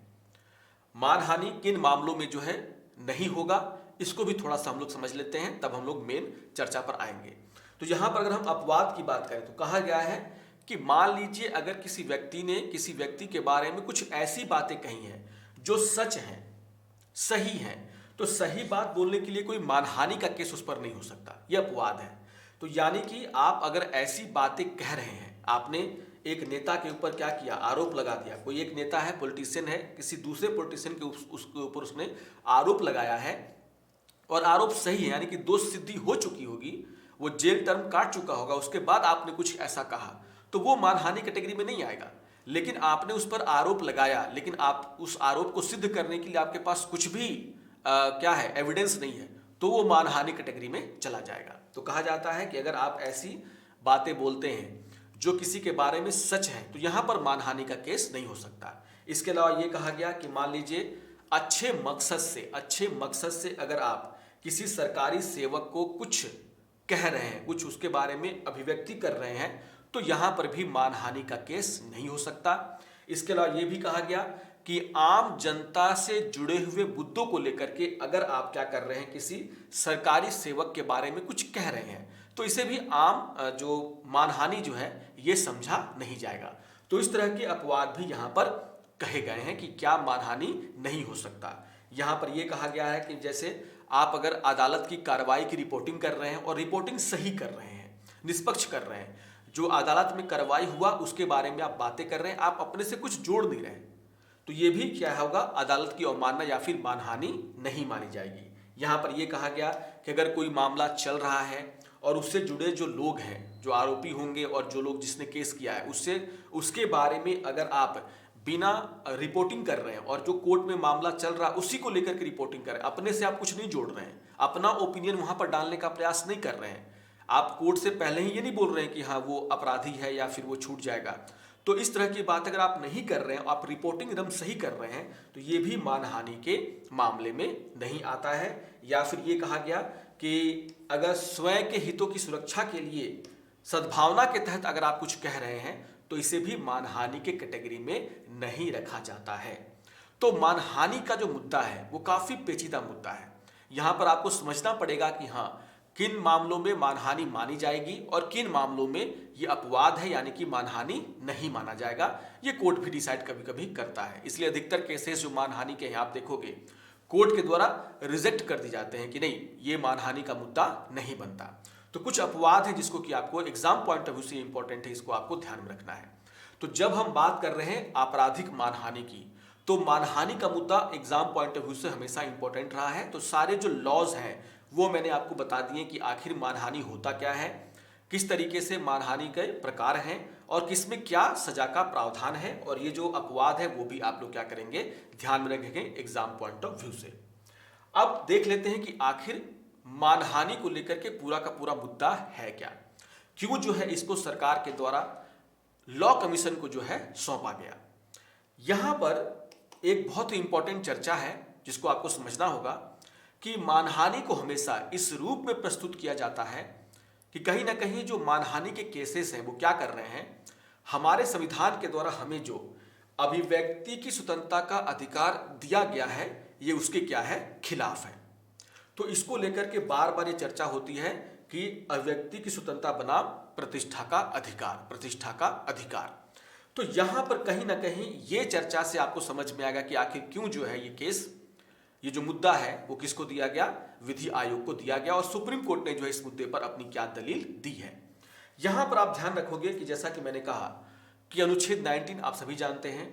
मानहानि किन मामलों में जो है नहीं होगा, इसको भी थोड़ा सा हम लोग समझ लेते हैं, तब हम लोग मेन चर्चा पर आएंगे। तो यहां पर अगर हम अपवाद की बात करें तो कहा गया है कि मान लीजिए अगर किसी व्यक्ति ने किसी व्यक्ति के बारे में कुछ ऐसी बातें कही हैं जो सच हैं, सही हैं, तो सही बात बोलने के लिए कोई मानहानि का केस उस पर नहीं हो सकता, यह अपवाद है। तो यानी कि आप अगर ऐसी बातें कह रहे हैं, आपने एक नेता के ऊपर क्या किया, आरोप लगा दिया, कोई एक नेता है, पॉलिटिशियन है, किसी दूसरे पॉलिटिशियन के उसके ऊपर उसने आरोप लगाया है और आरोप सही है, यानी कि दोष सिद्धि हो चुकी होगी, वो जेल टर्म काट चुका होगा, उसके बाद आपने कुछ ऐसा कहा, तो वो मानहानि कैटेगरी में नहीं आएगा। लेकिन आपने उस पर आरोप लगाया, लेकिन आप उस आरोप को सिद्ध करने के लिए आपके पास कुछ भी क्या है, एविडेंस नहीं है, तो वो मानहानि कैटेगरी में चला जाएगा। तो कहा जाता है कि अगर आप ऐसी बातें बोलते हैं जो किसी के बारे में सच है तो यहां पर मानहानि का केस नहीं हो सकता। इसके अलावा यह कहा गया कि मान लीजिए अच्छे मकसद से अगर आप किसी सरकारी सेवक को कुछ कह रहे हैं, कुछ उसके बारे में अभिव्यक्ति कर रहे हैं, तो यहां पर भी मानहानि का केस नहीं हो सकता। इसके अलावा यह भी कहा गया कि आम जनता से जुड़े हुए मुद्दों को लेकर के अगर आप क्या कर रहे हैं, किसी सरकारी सेवक के बारे में कुछ कह रहे हैं, तो इसे भी आम जो मानहानि जो है ये समझा नहीं जाएगा। तो इस तरह के अपवाद भी यहां पर कहे गए हैं कि क्या मानहानि नहीं हो सकता। यहां पर यह कहा गया है कि जैसे आप अगर अदालत की कार्रवाई की रिपोर्टिंग कर रहे हैं और रिपोर्टिंग सही कर रहे हैं, निष्पक्ष कर रहे हैं, जो अदालत में कार्रवाई हुआ उसके बारे में आप बातें कर रहे हैं, आप अपने से कुछ जोड़ नहीं रहे, तो यह भी क्या होगा, अदालत की अवमानना या फिर मानहानि नहीं मानी जाएगी। यहां पर यह कहा गया कि अगर कोई मामला चल रहा है और उससे जुड़े जो लोग हैं, जो आरोपी होंगे और जो लोग जिसने केस किया है, उसके बारे में अगर आप बिना रिपोर्टिंग कर रहे हैं और जो कोर्ट में मामला चल रहा है उसी को लेकर के रिपोर्टिंग कर रहे हैं, अपने से आप कुछ नहीं जोड़ रहे हैं, अपना ओपिनियन वहां पर डालने का प्रयास नहीं कर रहे हैं, आप कोर्ट से पहले ही ये नहीं बोल रहे हैं कि हाँ वो अपराधी है या फिर वो छूट जाएगा, तो इस तरह की बात अगर आप नहीं कर रहे हैं, आप रिपोर्टिंग एकदम सही कर रहे हैं, तो ये भी मानहानि के मामले में नहीं आता है। या फिर ये कहा गया कि अगर स्वयं के हितों की सुरक्षा के लिए सद्भावना के तहत अगर आप कुछ कह रहे हैं तो इसे भी मानहानि के कैटेगरी में नहीं रखा जाता है। तो मानहानि का जो मुद्दा है वो काफी पेचीदा मुद्दा है। यहां पर आपको समझना पड़ेगा कि हाँ किन मामलों में मानहानि मानी जाएगी और किन मामलों में ये अपवाद है, यानी कि मानहानि नहीं माना जाएगा। ये कोर्ट भी डिसाइड कभी कभी करता है, इसलिए अधिकतर केसेस जो मानहानि के हैं आप देखोगे कोर्ट के द्वारा रिजेक्ट कर दी जाते हैं कि नहीं ये मानहानि का मुद्दा नहीं बनता। तो कुछ अपवाद है जिसको कि आपको एग्जाम पॉइंट ऑफ व्यू से इंपॉर्टेंट है, इसको आपको ध्यान में रखना है। तो जब हम बात कर रहे हैं आपराधिक मानहानि की, तो मानहानि का मुद्दा एग्जाम पॉइंट ऑफ व्यू से हमेशा इंपॉर्टेंट रहा है। तो सारे जो लॉज हैं वो मैंने आपको बता दिए कि आखिर मानहानि होता क्या है, किस तरीके से मानहानि के प्रकार हैं और किसमें क्या सजा का प्रावधान है, और ये जो अपवाद है वो भी आप लोग क्या करेंगे, ध्यान में रखेंगे एग्जाम पॉइंट ऑफ व्यू से। अब देख लेते हैं कि आखिर मानहानि को लेकर के पूरा का पूरा मुद्दा है क्या, क्यों जो है इसको सरकार के द्वारा लॉ कमीशन को जो है सौंपा गया। यहां पर एक बहुत ही इंपॉर्टेंट चर्चा है जिसको आपको समझना होगा कि मानहानि को हमेशा इस रूप में प्रस्तुत किया जाता है कि कहीं ना कहीं जो मानहानि के केसेस हैं वो क्या कर रहे हैं, हमारे संविधान के द्वारा हमें जो अभिव्यक्ति की स्वतंत्रता का अधिकार दिया गया है ये उसके क्या है, खिलाफ है। तो इसको लेकर के बार बार ये चर्चा होती है कि अभिव्यक्ति की स्वतंत्रता बनाम प्रतिष्ठा का अधिकार, प्रतिष्ठा का अधिकार। तो यहां पर कहीं ना कहीं ये चर्चा से आपको समझ में आएगा कि आखिर क्यों जो है ये केस, ये जो मुद्दा है वो किसको दिया गया, विधि आयोग को दिया गया, और सुप्रीम कोर्ट ने जो है इस मुद्दे पर अपनी क्या दलील दी है। यहां पर आप ध्यान रखोगे कि जैसा कि मैंने कहा कि अनुच्छेद 19 आप सभी जानते हैं,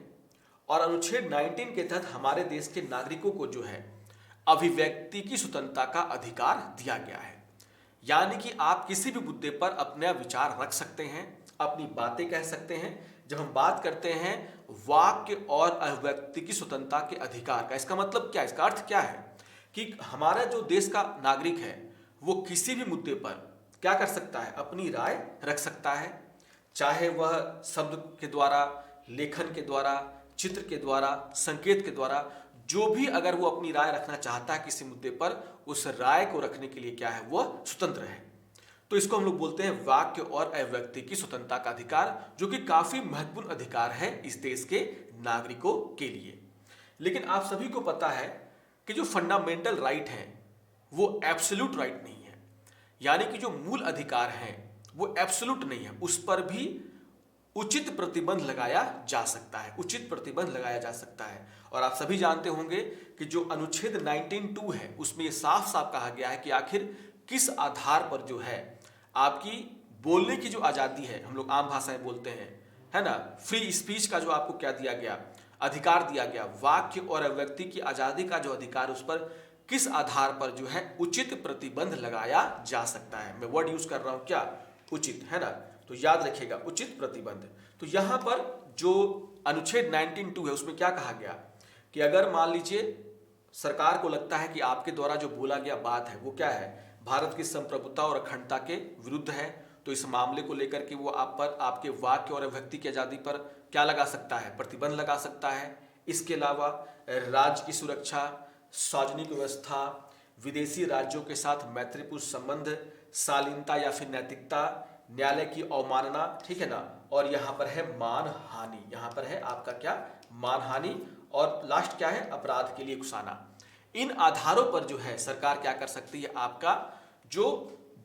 और अनुच्छेद 19 के तहत हमारे देश के नागरिकों को जो है अभिव्यक्ति की स्वतंत्रता का अधिकार दिया गया है। यानी कि आप किसी भी मुद्दे पर अपने विचार रख सकते हैं, अपनी बातें कह सकते हैं। जब हम बात करते हैं वाक्य और अभिव्यक्ति की स्वतंत्रता के अधिकार का, इसका मतलब क्या, इसका अर्थ क्या है कि हमारा जो देश का नागरिक है वो किसी भी मुद्दे पर क्या कर सकता है, अपनी राय रख सकता है, चाहे वह शब्द के द्वारा, लेखन के द्वारा, चित्र के द्वारा, संकेत के द्वारा, जो भी अगर वो अपनी राय रखना चाहता है किसी मुद्दे पर, उस राय को रखने के लिए क्या है, वह स्वतंत्र है। तो इसको हम लोग बोलते हैं वाक्य और अभिव्यक्ति की स्वतंत्रता का अधिकार, जो कि काफी महत्वपूर्ण अधिकार है इस देश के नागरिकों के लिए। लेकिन आप सभी को पता है कि जो फंडामेंटल राइट है वो एब्सोल्यूट राइट नहीं है, यानी कि जो मूल अधिकार है वो एब्सोल्यूट नहीं है, उस पर भी उचित प्रतिबंध लगाया जा सकता है, उचित प्रतिबंध लगाया जा सकता है। और आप सभी जानते होंगे कि जो अनुच्छेद 19(2) है उसमें ये साफ साफ कहा गया है कि आखिर किस आधार पर जो है आपकी बोलने की जो आजादी है, हम लोग आम भाषा में बोलते हैं, है ना, फ्री स्पीच का जो आपको क्या दिया गया, अधिकार दिया गया, वाक्य और अभिव्यक्ति की आजादी का जो अधिकार, उस पर किस आधार पर जो है उचित प्रतिबंध लगाया जा सकता है। मैं वर्ड यूज कर रहा हूं क्या, उचित, है ना, तो याद रखिएगा उचित प्रतिबंध। तो यहां पर जो अनुच्छेद 19(2) है उसमें क्या कहा गया कि अगर मान लीजिए सरकार को लगता है कि आपके द्वारा जो बोला गया बात है वो क्या है, भारत की संप्रभुता और अखंडता के विरुद्ध है, तो इस मामले को लेकर के वो आप पर, आपके वाक्य और अभिव्यक्ति की आजादी पर क्या लगा सकता है, प्रतिबंध लगा सकता है। इसके अलावा राज्य की सुरक्षा, सार्वजनिक व्यवस्था, विदेशी राज्यों के साथ मैत्रीपूर्ण संबंध, शालीनता या फिर नैतिकता, न्यायालय की अवमानना, ठीक है ना, और यहाँ पर है मानहानि, यहाँ पर है आपका क्या, मानहानि, और लास्ट क्या है, अपराध के लिए उकसाना। इन आधारों पर जो है सरकार क्या कर सकती है, आपका जो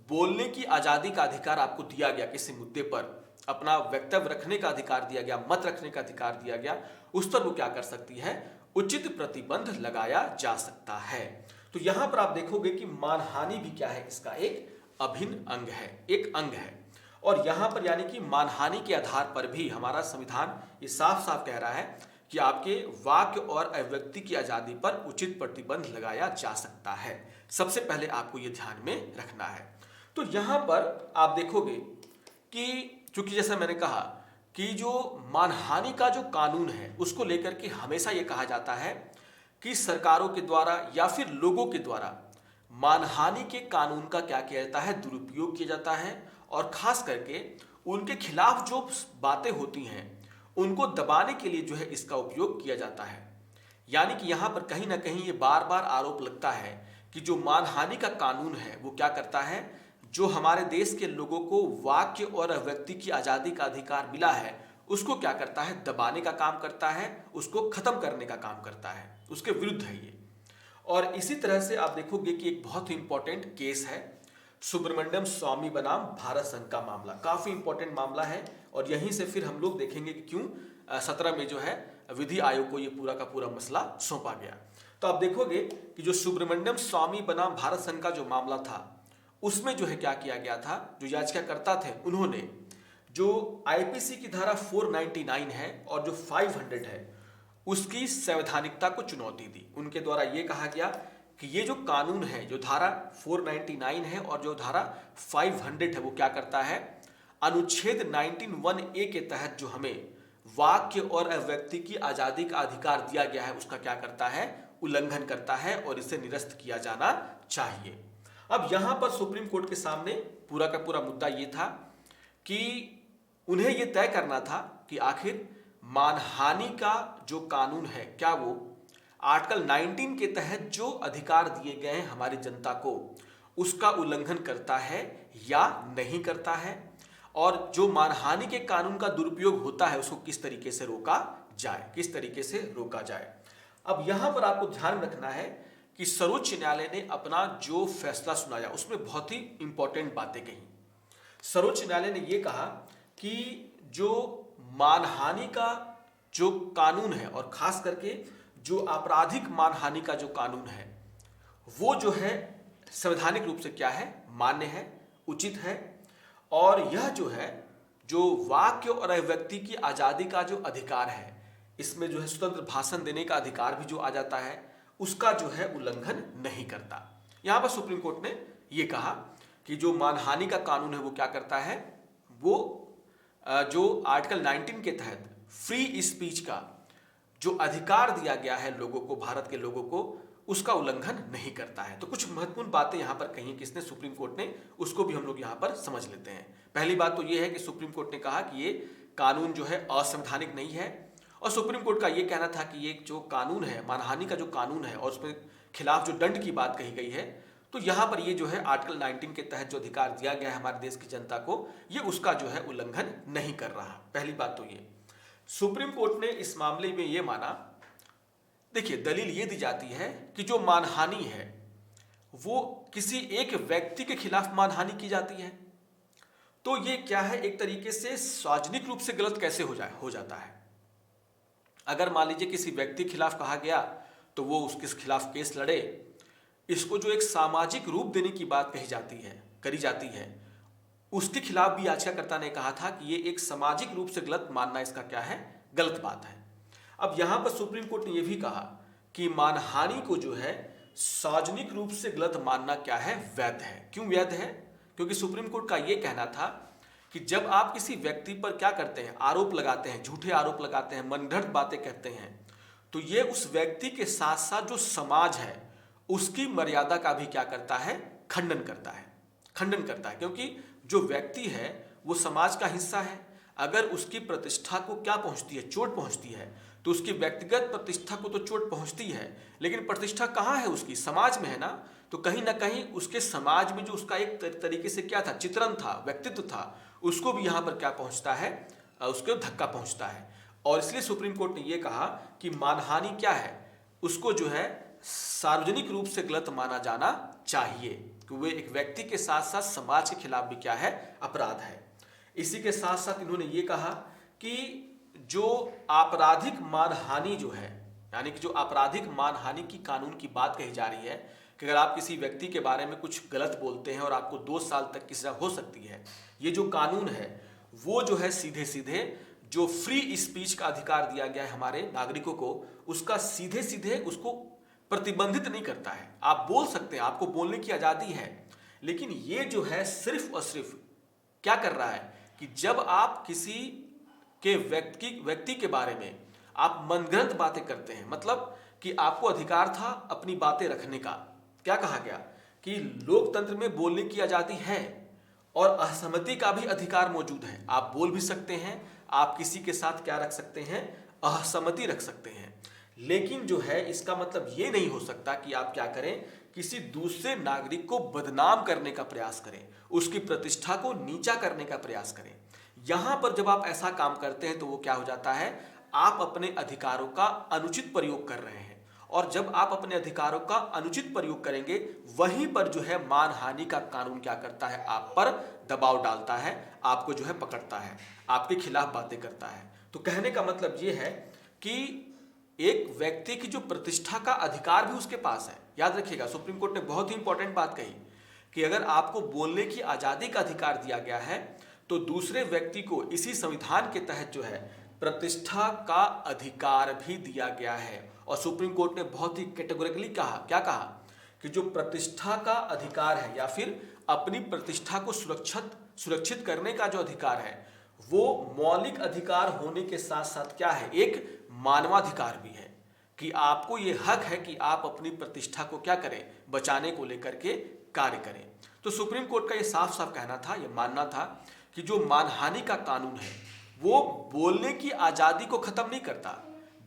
बोलने की आजादी का अधिकार आपको दिया गया, किसी मुद्दे पर अपना वक्तव्य रखने का अधिकार दिया गया, मत रखने का अधिकार दिया गया, उस पर वो क्या कर सकती है, उचित प्रतिबंध लगाया जा सकता है। तो यहां पर आप देखोगे कि मानहानि भी क्या है, इसका एक अभिन्न अंग है, एक अंग है। और यहां पर यानी कि मानहानि के आधार पर भी हमारा संविधान ये साफ साफ कह रहा है कि आपके वाक्य और अभिव्यक्ति की आजादी पर उचित प्रतिबंध लगाया जा सकता है। सबसे पहले आपको ये ध्यान में रखना है। तो यहां पर आप देखोगे कि चूंकि जैसा मैंने कहा कि जो मानहानि का जो कानून है उसको लेकर के हमेशा ये कहा जाता है कि सरकारों के द्वारा या फिर लोगों के द्वारा मानहानि के कानून का क्या किया जाता है, दुरुपयोग किया जाता है, और खास करके उनके खिलाफ जो बातें होती हैं उनको दबाने के लिए जो है इसका उपयोग किया जाता है। यानी कि यहां पर कहीं ना कहीं ये बार बार आरोप लगता है कि जो मानहानि का कानून है वो क्या करता है, जो हमारे देश के लोगों को वाक्य और अभिव्यक्ति की आजादी का अधिकार मिला है उसको क्या करता है, दबाने का काम करता है, उसको खत्म करने का काम करता है, उसके विरुद्ध है ये। और इसी तरह से आप देखोगे कि एक बहुत ही इंपॉर्टेंट केस है सुब्रमण्यम स्वामी बनाम भारत संघ का मामला, काफी इंपॉर्टेंट मामला है। और यहीं से फिर हम लोग देखेंगे कि क्यों 17 में जो है विधि आयोग को ये पूरा का पूरा मसला सौंपा गया। तो आप देखोगे कि जो सुब्रमण्यम स्वामी बनाम भारत संघ का जो मामला था उसमें जो है क्या किया गया था, जो याचिकाकर्ता थे उन्होंने जो आईपीसी की धारा 499 है और जो 500 है उसकी संवैधानिकता को चुनौती दी। उनके द्वारा ये कहा गया कि ये जो कानून है, जो धारा 499 है और जो धारा 500 है, वो क्या करता है, अनुच्छेद 19(1)(a) के तहत जो हमें वाक्य और अभिव्यक्ति की आजादी का अधिकार दिया गया है उसका क्या करता है, उल्लंघन करता है, और इसे निरस्त किया जाना चाहिए। अब यहां पर सुप्रीम कोर्ट के सामने पूरा का पूरा मुद्दा ये था कि उन्हें यह तय करना था कि आखिर मानहानि का जो कानून है क्या वो आर्टिकल 19 के तहत जो अधिकार दिए गए हैं हमारी जनता को उसका उल्लंघन करता है या नहीं करता है, और जो मानहानि के कानून का दुरुपयोग होता है उसको किस तरीके से रोका जाए, किस तरीके से रोका जाए। अब यहां पर आपको ध्यान रखना है कि सर्वोच्च न्यायालय ने अपना जो फैसला सुनाया उसमें बहुत ही इंपॉर्टेंट बातें कही। सर्वोच्च न्यायालय ने यह कहा कि जो मानहानि का जो कानून है और खास करके जो आपराधिक मानहानि का जो कानून है वो जो है संवैधानिक रूप से क्या है, मान्य है, उचित है। और यह जो है जो वाक्य और अभिव्यक्ति की आजादी का जो अधिकार है, इसमें जो है स्वतंत्र भाषण देने का अधिकार भी जो आ जाता है, उसका जो है उल्लंघन नहीं करता। यहां पर सुप्रीम कोर्ट ने यह कहा कि जो मानहानि का कानून है वो क्या करता है, वो जो आर्टिकल 19 के तहत फ्री स्पीच का जो अधिकार दिया गया है लोगों को, भारत के लोगों को, उसका उल्लंघन नहीं करता है। तो कुछ महत्वपूर्ण बातें यहां पर कही किसने, सुप्रीम कोर्ट ने, उसको भी हम लोग यहां पर समझ लेते हैं। पहली बात तो यह है कि सुप्रीम कोर्ट ने कहा कि ये कानून जो है असंवैधानिक नहीं है। और सुप्रीम कोर्ट का यह कहना था कि ये जो कानून है, मानहानि का जो कानून है और उसमें खिलाफ जो दंड की बात कही गई है, तो यहां पर ये जो है आर्टिकल 19 के तहत जो अधिकार दिया गया है हमारे देश की जनता को, ये उसका जो है उल्लंघन नहीं कर रहा। पहली बात तो ये सुप्रीम कोर्ट ने इस मामले में ये माना, देखिए दलील ये दी जाती है कि जो मानहानि है वो किसी एक व्यक्ति के खिलाफ मानहानि की जाती है, तो ये क्या है, एक तरीके से सार्वजनिक रूप से गलत कैसे हो जाता है। अगर मान लीजिए किसी व्यक्ति के खिलाफ कहा गया तो वो उसके खिलाफ केस लड़े, इसको जो एक सामाजिक रूप देने की बात करी जाती है, उसके खिलाफ भी याचिकाकर्ता ने कहा था कि ये एक सामाजिक रूप से गलत मानना, इसका क्या है, गलत बात है। अब यहां पर सुप्रीम कोर्ट ने यह भी कहा कि मानहानि को जो है सार्वजनिक रूप से गलत मानना क्या है, वैध है। क्यों वैध है? क्योंकि सुप्रीम कोर्ट का यह कहना था कि जब आप किसी व्यक्ति पर क्या करते हैं, आरोप लगाते हैं, झूठे आरोप लगाते हैं, मनगढ़ंत बातें कहते हैं, तो ये उस व्यक्ति के साथ साथ जो समाज है उसकी मर्यादा का भी क्या करता है, खंडन करता है। क्योंकि जो व्यक्ति है वो समाज का हिस्सा है। अगर उसकी प्रतिष्ठा को क्या पहुंचती है, चोट पहुंचती है, तो उसकी व्यक्तिगत प्रतिष्ठा को तो चोट पहुंचती है, लेकिन प्रतिष्ठा कहाँ है उसकी, समाज में है ना। तो कहीं ना कहीं उसके समाज में जो उसका एक तरीके से क्या था, चित्रण था, व्यक्तित्व था, उसको भी यहाँ पर क्या पहुंचता है, उसको धक्का पहुंचता है। और इसलिए सुप्रीम कोर्ट ने यह कहा कि मानहानि क्या है, उसको जो है सार्वजनिक रूप से गलत माना जाना चाहिए, कि वे एक व्यक्ति के साथ साथ समाज के खिलाफ भी क्या है, अपराध है। इसी के साथ साथ इन्होंने ये कहा कि जो आपराधिक मानहानि जो है, यानी कि जो आपराधिक मानहानि की कानून की बात कही जा रही है कि अगर आप किसी व्यक्ति के बारे में कुछ गलत बोलते हैं और आपको 2 साल तक की सजा हो सकती है, ये जो कानून है वो जो है सीधे सीधे जो फ्री स्पीच का अधिकार दिया गया है हमारे नागरिकों को, उसका सीधे सीधे उसको प्रतिबंधित नहीं करता है। आप बोल सकते हैं, आपको बोलने की आजादी है, लेकिन ये जो है सिर्फ और सिर्फ क्या कर रहा है कि जब आप किसी के व्यक्ति के बारे में आप मनगढ़ंत बातें करते हैं, मतलब कि आपको अधिकार था अपनी बातें रखने का। क्या कहा गया कि लोकतंत्र में बोलने की आजादी है और असहमति का भी अधिकार मौजूद है। आप बोल भी सकते हैं, आप किसी के साथ क्या रख सकते हैं, असहमति रख सकते हैं, लेकिन जो है इसका मतलब ये नहीं हो सकता कि आप क्या करें, किसी दूसरे नागरिक को बदनाम करने का प्रयास करें, उसकी प्रतिष्ठा को नीचा करने का प्रयास करें। यहां पर जब आप ऐसा काम करते हैं तो वो क्या हो जाता है, आप अपने अधिकारों का अनुचित प्रयोग कर रहे हैं। और जब आप अपने अधिकारों का अनुचित प्रयोग करेंगे, वहीं पर जो है मानहानि का कानून क्या करता है, आप पर दबाव डालता है, आपको जो है पकड़ता है, आपके खिलाफ बातें करता है। तो कहने का मतलब ये है कि एक व्यक्ति की जो प्रतिष्ठा का अधिकार भी उसके पास है। याद रखिएगा, सुप्रीम कोर्ट ने बहुत ही इंपॉर्टेंट बात कही कि अगर आपको बोलने की आजादी का अधिकार दिया गया है तो दूसरे व्यक्ति को इसी संविधान के तहत जो है प्रतिष्ठा का अधिकार भी दिया गया है। और सुप्रीम कोर्ट ने बहुत ही कैटेगोरिकली कहा, क्या कहा कि जो प्रतिष्ठा का अधिकार है या फिर अपनी प्रतिष्ठा को सुरक्षित करने का जो अधिकार है, वो मौलिक अधिकार होने के साथ साथ क्या है, एक मानवाधिकार भी है कि आपको ये हक है कि आप अपनी प्रतिष्ठा को क्या करें, बचाने को लेकर के कार्य करें। तो सुप्रीम कोर्ट का ये साफ साफ कहना था, ये मानना था कि जो मानहानि का कानून है वो बोलने की आजादी को खत्म नहीं करता,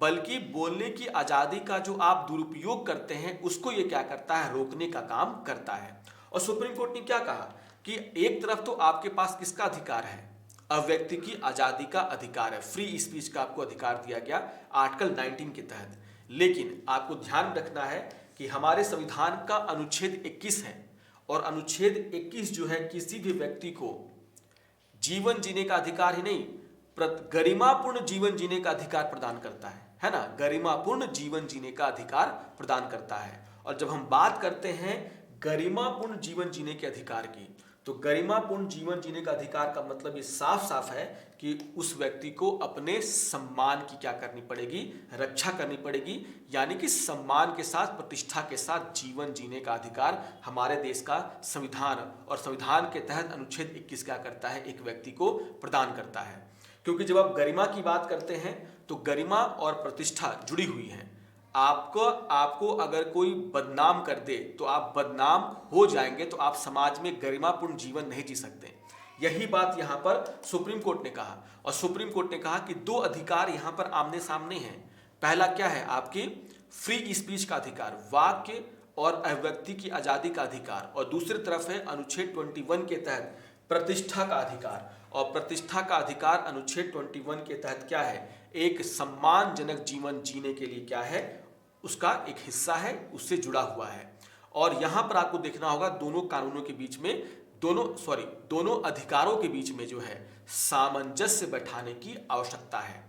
बल्कि बोलने की आजादी का जो आप दुरुपयोग करते हैं उसको ये क्या करता है, रोकने का काम करता है। और सुप्रीम कोर्ट ने क्या कहा कि एक तरफ तो आपके पास किसका अधिकार है, अव्यक्ति की आजादी का अधिकार है, फ्री स्पीच का आपको अधिकार दिया गया आर्टिकल 19 के तहत। लेकिन आपको ध्यान रखना है कि हमारे संविधान का अनुच्छेद 21 है और अनुच्छेद 21 जो है किसी भी व्यक्ति को जीवन जीने का अधिकार ही नहीं, गरिमापूर्ण जीवन जीने का अधिकार प्रदान करता है ना, गरिमापूर्ण जीवन जीने का अधिकार प्रदान करता है। और जब हम बात करते हैं गरिमापूर्ण जीवन जीने के अधिकार की, तो गरिमापूर्ण जीवन जीने का अधिकार का मतलब ये साफ साफ है कि उस व्यक्ति को अपने सम्मान की क्या करनी पड़ेगी, रक्षा करनी पड़ेगी। यानी कि सम्मान के साथ, प्रतिष्ठा के साथ जीवन जीने का अधिकार हमारे देश का संविधान, और संविधान के तहत अनुच्छेद 21 क्या करता है, एक व्यक्ति को प्रदान करता है। क्योंकि जब आप गरिमा की बात करते हैं तो गरिमा और प्रतिष्ठा जुड़ी हुई है। आपको अगर कोई बदनाम कर दे तो आप बदनाम हो जाएंगे, तो आप समाज में गरिमापूर्ण जीवन नहीं जी सकते। यही बात यहां पर सुप्रीम कोर्ट ने कहा, और सुप्रीम कोर्ट ने कहा कि दो अधिकार यहां पर आमने सामने हैं। पहला क्या है, आपकी फ्री स्पीच का अधिकार, वाक्य और अभिव्यक्ति की आजादी का अधिकार, और दूसरी तरफ है अनुच्छेद 21 के तहत प्रतिष्ठा का अधिकार। और प्रतिष्ठा का अधिकार अनुच्छेद 21 के तहत क्या है, एक सम्मानजनक जीवन जीने के लिए क्या है, उसका एक हिस्सा है, उससे जुड़ा हुआ है। और यहां पर आपको देखना होगा दोनों कानूनों के बीच में, दोनों अधिकारों के बीच में जो है सामंजस्य बैठाने की आवश्यकता है।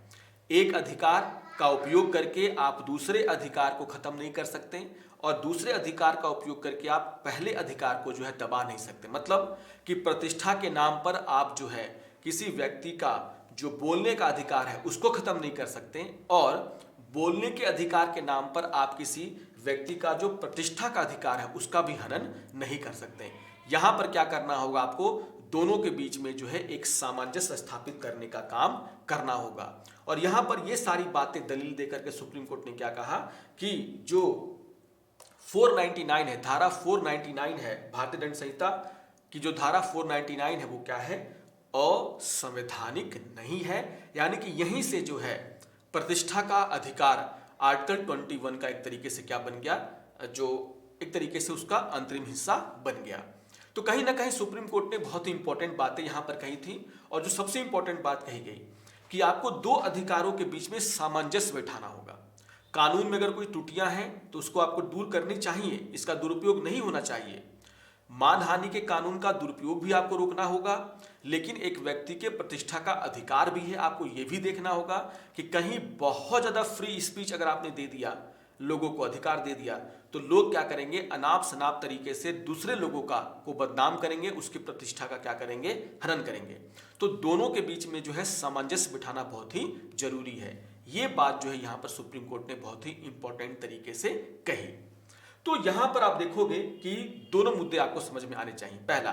एक अधिकार का उपयोग करके आप दूसरे अधिकार को खत्म नहीं कर सकते, और दूसरे अधिकार का उपयोग करके आप पहले अधिकार को जो है दबा नहीं सकते। मतलब कि प्रतिष्ठा के नाम पर आप जो है किसी व्यक्ति का जो बोलने का अधिकार है उसको खत्म नहीं कर सकते, और बोलने के अधिकार के नाम पर आप किसी व्यक्ति का जो प्रतिष्ठा का अधिकार है उसका भी हनन नहीं कर सकते। यहां पर क्या करना होगा, आपको दोनों के बीच में जो है एक सामंजस्य स्थापित करने का काम करना होगा। और यहां पर ये सारी बातें दलील देकर के सुप्रीम कोर्ट ने क्या कहा कि जो 499 है, धारा 499 है भारतीय दंड संहिता की, जो धारा 499 है वो क्या है, असंवैधानिक नहीं है। यानी कि यहीं से जो है प्रतिष्ठा का अधिकार आर्टिकल 21 का एक तरीके से क्या बन गया, जो एक तरीके से उसका अंतरिम हिस्सा बन गया। तो कहीं ना कहीं सुप्रीम कोर्ट ने बहुत ही इंपॉर्टेंट बातें यहां पर कही थी, और जो सबसे इंपॉर्टेंट बात कही गई कि आपको दो अधिकारों के बीच में सामंजस्य बैठाना होगा। कानून में अगर कोई त्रुटियां हैं तो उसको आपको दूर करनी चाहिए, इसका दुरुपयोग नहीं होना चाहिए। मानहानि के कानून का दुरुपयोग भी आपको रोकना होगा, लेकिन एक व्यक्ति के प्रतिष्ठा का अधिकार भी है। आपको यह भी देखना होगा कि कहीं बहुत ज्यादा फ्री स्पीच अगर आपने दे दिया, लोगों को अधिकार दे दिया, तो लोग क्या करेंगे, अनाप शनाप तरीके से दूसरे लोगों को बदनाम करेंगे, उसकी प्रतिष्ठा का क्या करेंगे, हनन करेंगे। तो दोनों के बीच में जो है सामंजस्य बिठाना बहुत ही जरूरी है। ये बात जो है यहां पर सुप्रीम कोर्ट ने बहुत ही इंपॉर्टेंट तरीके से कही। तो यहां पर आप देखोगे कि दोनों मुद्दे आपको समझ में आने चाहिए। पहला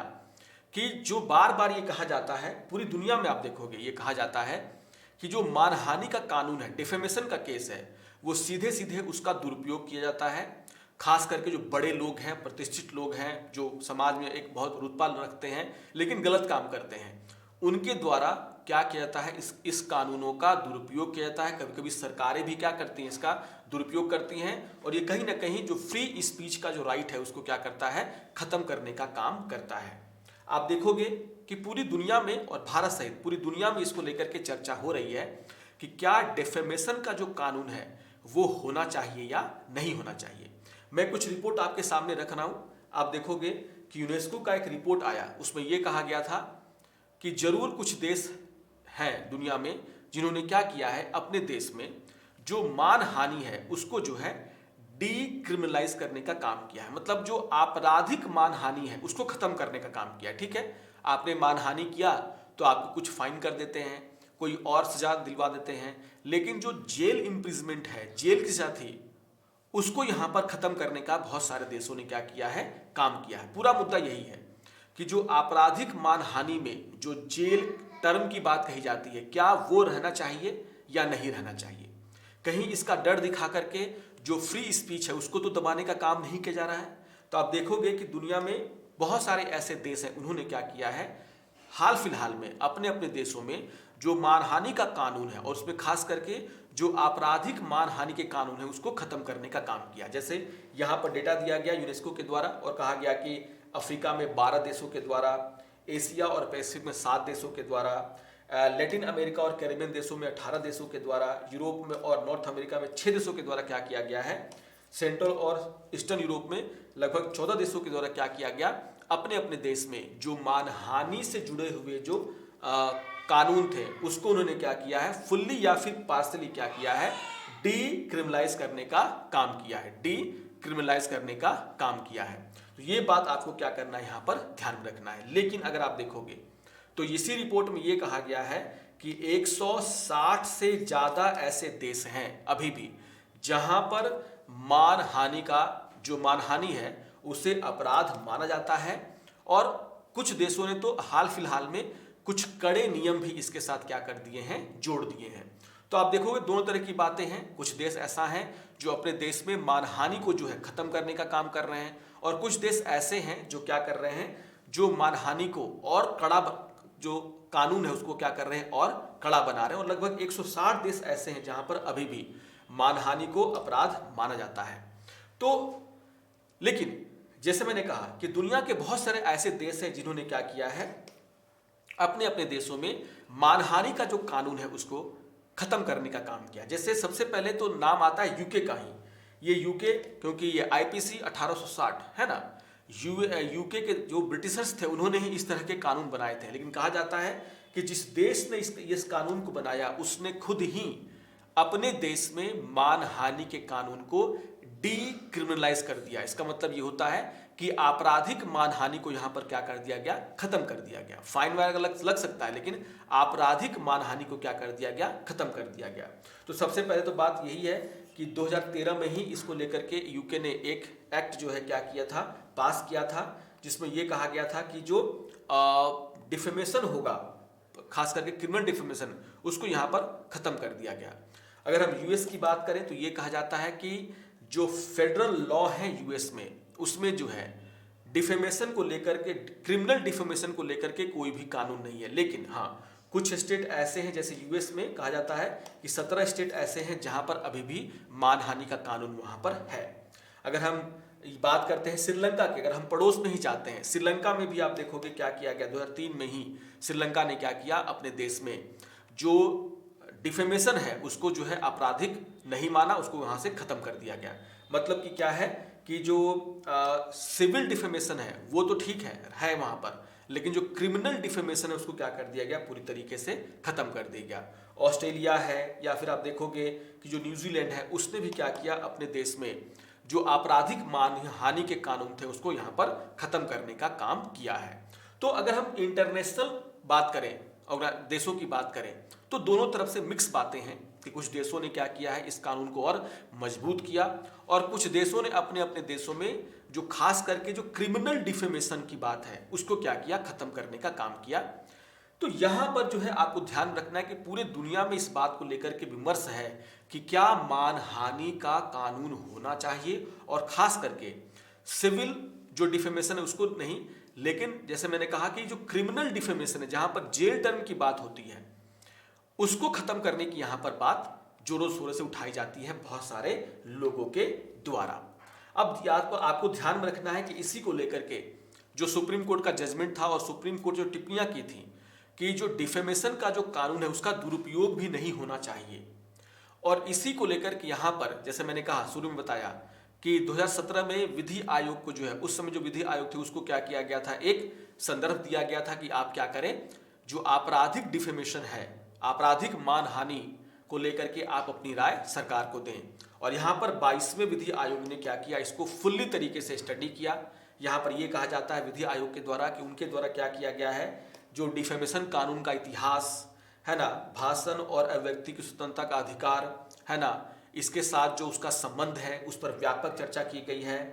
कि जो बार बार ये कहा जाता है, पूरी दुनिया में आप देखोगे ये कहा जाता है कि जो मानहानि का कानून है, डिफेमेशन का केस है, वो सीधे सीधे उसका दुरुपयोग किया जाता है। खास करके जो बड़े लोग हैं, प्रतिष्ठित लोग हैं, जो समाज में एक बहुत रुतबा रखते हैं लेकिन गलत काम करते हैं, उनके द्वारा क्या किया जाता है, इस कानूनों का दुरुपयोग किया जाता है। कभी कभी सरकारें भी क्या करती हैं, इसका दुरुपयोग करती हैं, और ये कहीं ना कहीं जो फ्री स्पीच का जो राइट है उसको क्या करता है, खत्म करने का काम करता है। आप देखोगे कि पूरी दुनिया में, और भारत सहित पूरी दुनिया में इसको लेकर के चर्चा हो रही है कि क्या डिफेमेशन का जो कानून है वो होना चाहिए या नहीं होना चाहिए। मैं कुछ रिपोर्ट आपके सामने रख रहा हूं। आप देखोगे कि यूनेस्को का एक रिपोर्ट आया, उसमें यह कहा गया था कि जरूर कुछ देश हैं दुनिया में जिन्होंने क्या किया है, अपने देश में जो मानहानि है उसको जो है डीक्रिमिनलाइज करने का काम किया है। मतलब जो आपराधिक मानहानि है उसको खत्म करने का काम किया है। ठीक है, आपने मानहानि किया तो आपको कुछ फाइन कर देते हैं, कोई और सजा दिलवा देते हैं, लेकिन जो जेल इंप्रिजमेंट है, जेल की सजा थी, उसको यहां पर खत्म करने का बहुत सारे देशों ने क्या किया है, काम किया है। पूरा मुद्दा यही है कि जो आपराधिक मानहानि में जो जेल टर्म की बात कही जाती है, क्या वो रहना चाहिए या नहीं रहना चाहिए। कहीं इसका डर दिखा करके जो फ्री स्पीच है उसको तो दबाने का काम नहीं किया जा रहा है। तो आप देखोगे कि दुनिया में बहुत सारे ऐसे देश हैं, उन्होंने क्या किया है, हाल फिलहाल में अपने अपने देशों में जो मानहानि का कानून है, और उसमें खास करके जो आपराधिक मानहानि के कानून है उसको खत्म करने का काम किया। जैसे यहां पर डेटा दिया गया यूनेस्को के द्वारा, और कहा गया कि अफ्रीका में 12 देशों के द्वारा, एशिया और पैसिफिक में 7 देशों के द्वारा, लैटिन अमेरिका और कैरिबियन देशों में 18 देशों के द्वारा, यूरोप में और नॉर्थ अमेरिका में 6 देशों के द्वारा क्या किया गया है, सेंट्रल और ईस्टर्न यूरोप में लगभग 14 देशों के द्वारा क्या किया गया, अपने अपने देश में जो मानहानि से जुड़े हुए जो कानून थे उसको उन्होंने क्या किया है, फुल्ली या फिर पार्सली क्या किया है, डीक्रिमिनलाइज करने का काम किया है, डीक्रिमिनलाइज करने का काम किया है। तो ये बात आपको क्या करना है, यहां पर ध्यान में रखना है। लेकिन अगर आप देखोगे तो इसी रिपोर्ट में ये कहा गया है कि 160 से ज्यादा ऐसे देश हैं अभी भी जहां पर मानहानि का जो मानहानि है उसे अपराध माना जाता है, और कुछ देशों ने तो हाल फिलहाल में कुछ कड़े नियम भी इसके साथ क्या कर दिए हैं, जोड़ दिए हैं। तो आप देखोगे दोनों तरह की बातें हैं। कुछ देश ऐसा है जो अपने देश में मानहानि को जो है खत्म करने का काम कर रहे हैं, और कुछ देश ऐसे हैं जो क्या कर रहे हैं, जो मानहानि को और कड़ा जो कानून है उसको क्या कर रहे हैं और कड़ा बना रहे हैं। और लगभग 160 देश ऐसे हैं जहां पर अभी भी मानहानि को अपराध माना जाता है। तो लेकिन जैसे मैंने कहा कि दुनिया के बहुत सारे ऐसे देश हैं जिन्होंने क्या किया है, अपने अपने देशों में मानहानि का जो कानून है उसको खत्म करने का काम किया। जैसे सबसे पहले तो नाम आता है यूके का ही। ये यूके क्योंकि ये आईपीसी 1860 है ना, यूके के जो ब्रिटिशर्स थे उन्होंने ही इस तरह के कानून बनाए थे। लेकिन कहा जाता है कि जिस देश ने इस कानून को बनाया उसने खुद ही अपने देश में मानहानि के कानून को डीक्रिमिनलाइज कर दिया। इसका मतलब ये होता है कि आपराधिक मानहानि को यहां पर क्या कर दिया गया, खत्म कर दिया गया। फाइन वगैरह लग सकता है, लेकिन आपराधिक मानहानि को क्या कर दिया गया, खत्म कर दिया गया। तो सबसे पहले तो बात यही है कि 2013 में ही इसको लेकर के यूके ने एक एक्ट जो है क्या किया था, पास किया था, जिसमें यह कहा गया था कि जो डिफेमेशन होगा, खास करके क्रिमिनल डिफेमेशन, उसको यहां पर खत्म कर दिया गया। अगर हम यूएस की बात करें तो ये कहा जाता है कि जो फेडरल लॉ है यूएस में, उसमें जो है डिफेमेशन को लेकर के, क्रिमिनल डिफेमेशन को लेकर के कोई भी कानून नहीं है। लेकिन हाँ, कुछ स्टेट ऐसे हैं, जैसे यूएस में कहा जाता है कि 17 स्टेट ऐसे हैं जहां पर अभी भी मानहानि का कानून वहां पर है। अगर हम बात करते हैं श्रीलंका की, अगर हम पड़ोस में ही जाते हैं, श्रीलंका में भी आप देखोगे क्या किया गया, 2003 में ही श्रीलंका ने क्या किया, अपने देश में जो डिफेमेशन है उसको जो है आपराधिक नहीं माना, उसको वहां से खत्म कर दिया गया। मतलब कि क्या है कि जो सिविल डिफेमेशन है वो तो ठीक है वहां पर, लेकिन जो क्रिमिनल डिफेमेशन है उसको क्या कर दिया गया, पूरी तरीके से खत्म कर दिया गया। ऑस्ट्रेलिया है या फिर आप देखोगे कि जो न्यूजीलैंड है, उसने भी क्या किया, अपने देश में जो आपराधिक मानहानि के कानून थे उसको यहां पर खत्म करने का काम किया है। तो अगर हम इंटरनेशनल बात करें और देशों की बात करें तो दोनों तरफ से मिक्स बातें हैं कि कुछ देशों ने क्या किया है, इस कानून को और मजबूत किया, और कुछ देशों ने अपने अपने देशों में जो खास करके जो क्रिमिनल डिफेमेशन की बात है उसको क्या किया, खत्म करने का काम किया। तो यहां पर जो है आपको ध्यान रखना है कि पूरे दुनिया में इस बात को लेकर के विमर्श है कि क्या मानहानि का कानून होना चाहिए, और खास करके सिविल जो डिफेमेशन है उसको नहीं, लेकिन जैसे मैंने कहा कि जो क्रिमिनल डिफेमेशन है जहां पर जेल टर्म की बात होती है उसको खत्म करने की यहां पर बात जोरों शोरों से उठाई जाती है बहुत सारे लोगों के द्वारा। अब आपको ध्यान में रखना है कि इसी को लेकर के जो सुप्रीम कोर्ट का जजमेंट था और सुप्रीम कोर्ट जो टिप्पणियां की थी कि जो डिफेमेशन का जो कानून है उसका दुरुपयोग भी नहीं होना चाहिए, और इसी को लेकर के यहां पर जैसे मैंने कहा शुरू में बताया कि 2017 में विधि आयोग को जो है, उस समय जो विधि आयोग थे उसको क्या किया गया था, एक संदर्भ दिया गया था कि आप क्या करें, जो आपराधिक डिफेमेशन है, आपराधिक मानहानि को लेकर के आप अपनी राय सरकार को दें। और यहां पर 22वें विधि आयोग ने क्या किया, इसको फुल्ली तरीके से स्टडी किया। यहां पर यह कहा जाता है विधि आयोग के द्वारा कि उनके द्वारा क्या किया गया है, जो डिफेमेशन कानून का इतिहास है ना, भाषण और अभिव्यक्ति की स्वतंत्रता का अधिकार है ना, इसके साथ जो उसका संबंध है उस पर व्यापक चर्चा की गई है,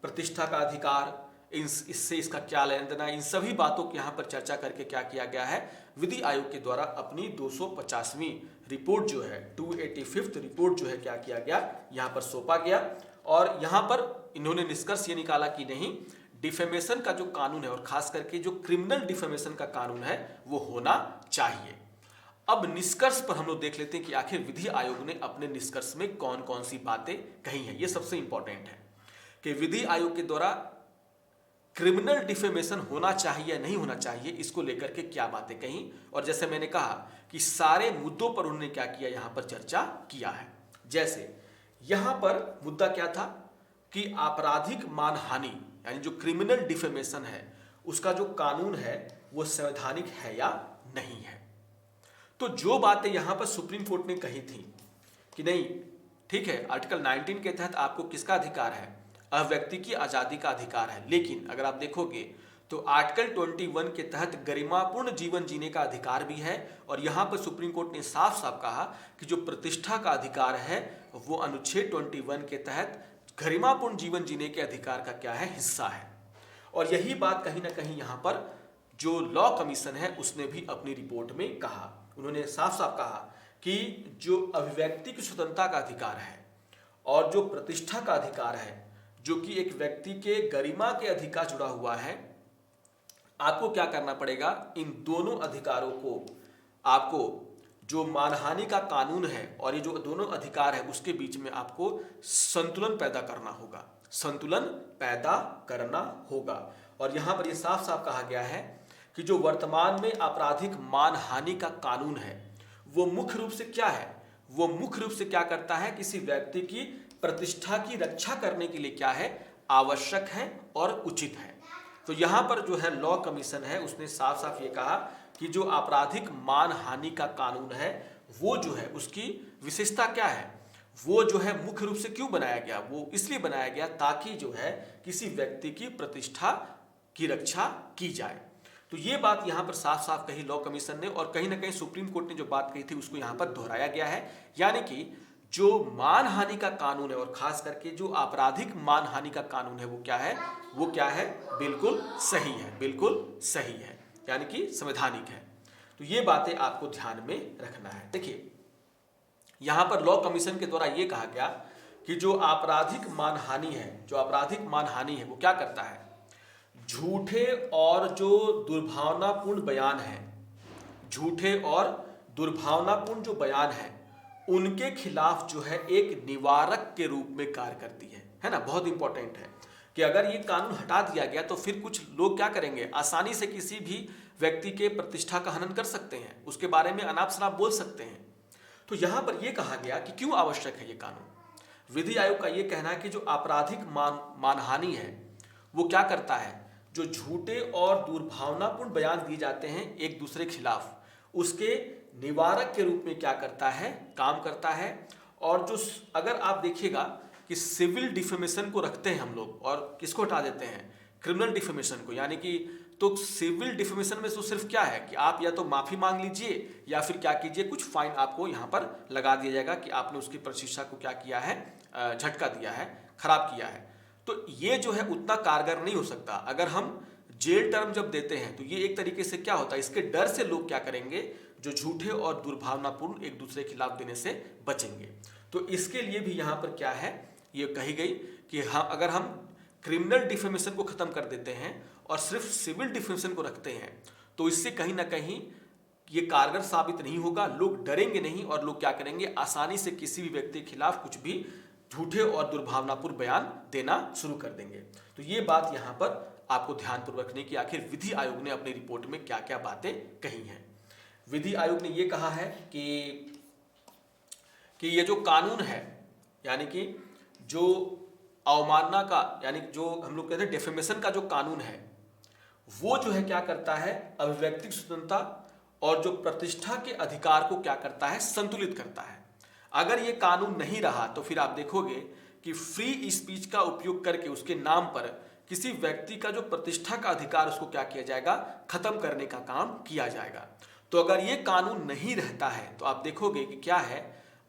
प्रतिष्ठा का अधिकार, इससे इसका क्या लेना देना, इन सभी बातों की यहाँ पर चर्चा करके क्या किया गया है, विधि आयोग के द्वारा अपनी 250वीं रिपोर्ट जो है, 285th रिपोर्ट जो है क्या किया गया, यहाँ पर सौंपा गया। और यहाँ पर इन्होंने निष्कर्ष ये निकाला कि नहीं, डिफेमेशन का जो कानून है और खास करके जो क्रिमिनल डिफेमेशन का कानून है वो होना चाहिए। अब निष्कर्ष पर हम लोग देख लेते हैं कि आखिर विधि आयोग ने अपने निष्कर्ष में कौन कौन सी बातें कही हैं। ये सबसे इंपॉर्टेंट है कि विधि आयोग के द्वारा क्रिमिनल डिफेमेशन होना चाहिए या नहीं होना चाहिए, इसको लेकर के क्या बातें कही। और जैसे मैंने कहा कि सारे मुद्दों पर उन्होंने क्या किया, यहां पर चर्चा किया है। जैसे यहां पर मुद्दा क्या था कि आपराधिक मानहानि यानी जो क्रिमिनल डिफेमेशन है उसका जो कानून है वो संवैधानिक है या नहीं है। तो जो बातें यहां पर सुप्रीम कोर्ट ने कही थी कि नहीं ठीक है, आर्टिकल 19 के तहत आपको किसका अधिकार है, अभिव्यक्ति की आजादी का अधिकार है, लेकिन अगर आप देखोगे तो आर्टिकल 21 के तहत गरिमापूर्ण जीवन जीने का अधिकार भी है। और यहां पर सुप्रीम कोर्ट ने साफ साफ कहा कि जो प्रतिष्ठा का अधिकार है वो अनुच्छेद 21 के तहत गरिमापूर्ण जीवन जीने के अधिकार का क्या है, हिस्सा है। और यही बात कहीं ना कहीं यहां पर जो लॉ कमीशन है उसने भी अपनी रिपोर्ट में कहा। उन्होंने साफ साफ कहा कि जो अभिव्यक्ति की स्वतंत्रता का अधिकार है और जो प्रतिष्ठा का अधिकार है, जो कि एक व्यक्ति के गरिमा के अधिकार जुड़ा हुआ है, आपको क्या करना पड़ेगा, इन दोनों अधिकारों को आपको जो मानहानि का कानून है और ये जो दोनों अधिकार है उसके बीच में आपको संतुलन पैदा करना होगा, संतुलन पैदा करना होगा। और यहां पर ये साफ साफ कहा गया है कि जो वर्तमान में आपराधिक मानहानि का कानून है वो मुख्य रूप से क्या है, वो मुख्य रूप से क्या करता है, किसी व्यक्ति की प्रतिष्ठा की रक्षा करने के लिए क्या है, आवश्यक है और उचित है। तो यहां पर जो है लॉ कमीशन है उसने साफ साफ ये कहा कि जो आपराधिक मानहानि का कानून है वो जो है उसकी विशेषता क्या है, वो जो है मुख्य रूप से क्यों बनाया गया, वो इसलिए बनाया गया ताकि जो है किसी व्यक्ति की प्रतिष्ठा की रक्षा की जाए। तो ये बात यहां पर साफ साफ कही लॉ कमीशन ने, और कहीं ना कहीं सुप्रीम कोर्ट ने जो बात कही थी उसको यहां पर दोहराया गया है। यानी कि जो मानहानि का कानून है और खास करके जो आपराधिक मानहानि का कानून है वो क्या है, वो क्या है, बिल्कुल सही है, बिल्कुल सही है, यानी कि संवैधानिक है। तो ये बातें आपको ध्यान में रखना है। देखिए यहां पर लॉ कमीशन के द्वारा ये कहा गया कि जो आपराधिक मानहानि है, जो आपराधिक मानहानि है वो क्या करता है, झूठे और जो दुर्भावनापूर्ण बयान है, झूठे और दुर्भावनापूर्ण जो बयान है उनके खिलाफ जो है एक निवारक के रूप में कार्य करती है ना। बहुत इंपॉर्टेंट है कि अगर ये कानून हटा दिया गया तो फिर कुछ लोग क्या करेंगे, आसानी से किसी भी व्यक्ति के प्रतिष्ठा का हनन कर सकते हैं, उसके बारे में अनाप शनाप बोल सकते हैं। तो यहां पर यह कहा गया कि क्यों आवश्यक है ये कानून। विधि आयोग का यह कहना है कि जो आपराधिक मानहानि है वो क्या करता है, जो झूठे और दुर्भावनापूर्ण बयान दिए जाते हैं एक दूसरे के खिलाफ, उसके निवारक के रूप में क्या करता है, काम करता है। और जो अगर आप देखिएगा कि सिविल डिफेमेशन को रखते हैं हम लोग और किसको हटा देते हैं, क्रिमिनल डिफेमेशन को, यानी कि तो सिविल डिफेमेशन में तो सिर्फ क्या है कि आप या तो माफी मांग लीजिए या फिर क्या कीजिए, कुछ फाइन आपको यहाँ पर लगा दिया जाएगा कि आपने उसकी प्रतिष्ठा को क्या किया है, झटका दिया है, खराब किया है। तो ये जो है उतना कारगर नहीं हो सकता। अगर हम जेल टर्म जब देते हैं तो ये एक तरीके से क्या होता है, इसके डर से लोग क्या करेंगे, जो झूठे और दुर्भावनापूर्ण एक दूसरे के खिलाफ देने से बचेंगे। तो इसके लिए भी यहाँ पर क्या है, ये कही गई कि हाँ, अगर हम क्रिमिनल डिफेमेशन को खत्म कर देते हैं और सिर्फ सिविल डिफेमेशन को रखते हैं तो इससे कहीं ना कहीं ये कारगर साबित नहीं होगा, लोग डरेंगे नहीं और लोग क्या करेंगे, आसानी से किसी भी व्यक्ति के खिलाफ कुछ भी झूठे और दुर्भावनापूर्ण बयान देना शुरू कर देंगे। तो ये बात यहाँ पर आपको ध्यानपूर्वक रखने की, आखिर विधि आयोग ने अपनी रिपोर्ट में क्या क्या बातें कही हैं। विधि आयोग ने ये कहा है कि ये जो कानून है, यानी कि जो अवमानना का, यानी जो हम लोग कहते हैं डेफेमेशन का जो कानून है वो जो है क्या करता है, अभिव्यक्ति स्वतंत्रता और जो प्रतिष्ठा के अधिकार को क्या करता है, संतुलित करता है। अगर ये कानून नहीं रहा तो फिर आप देखोगे कि फ्री स्पीच का उपयोग करके उसके नाम पर किसी व्यक्ति का जो प्रतिष्ठा का अधिकार उसको क्या किया जाएगा, खत्म करने का काम किया जाएगा। तो अगर ये कानून नहीं रहता है तो आप देखोगे कि क्या है,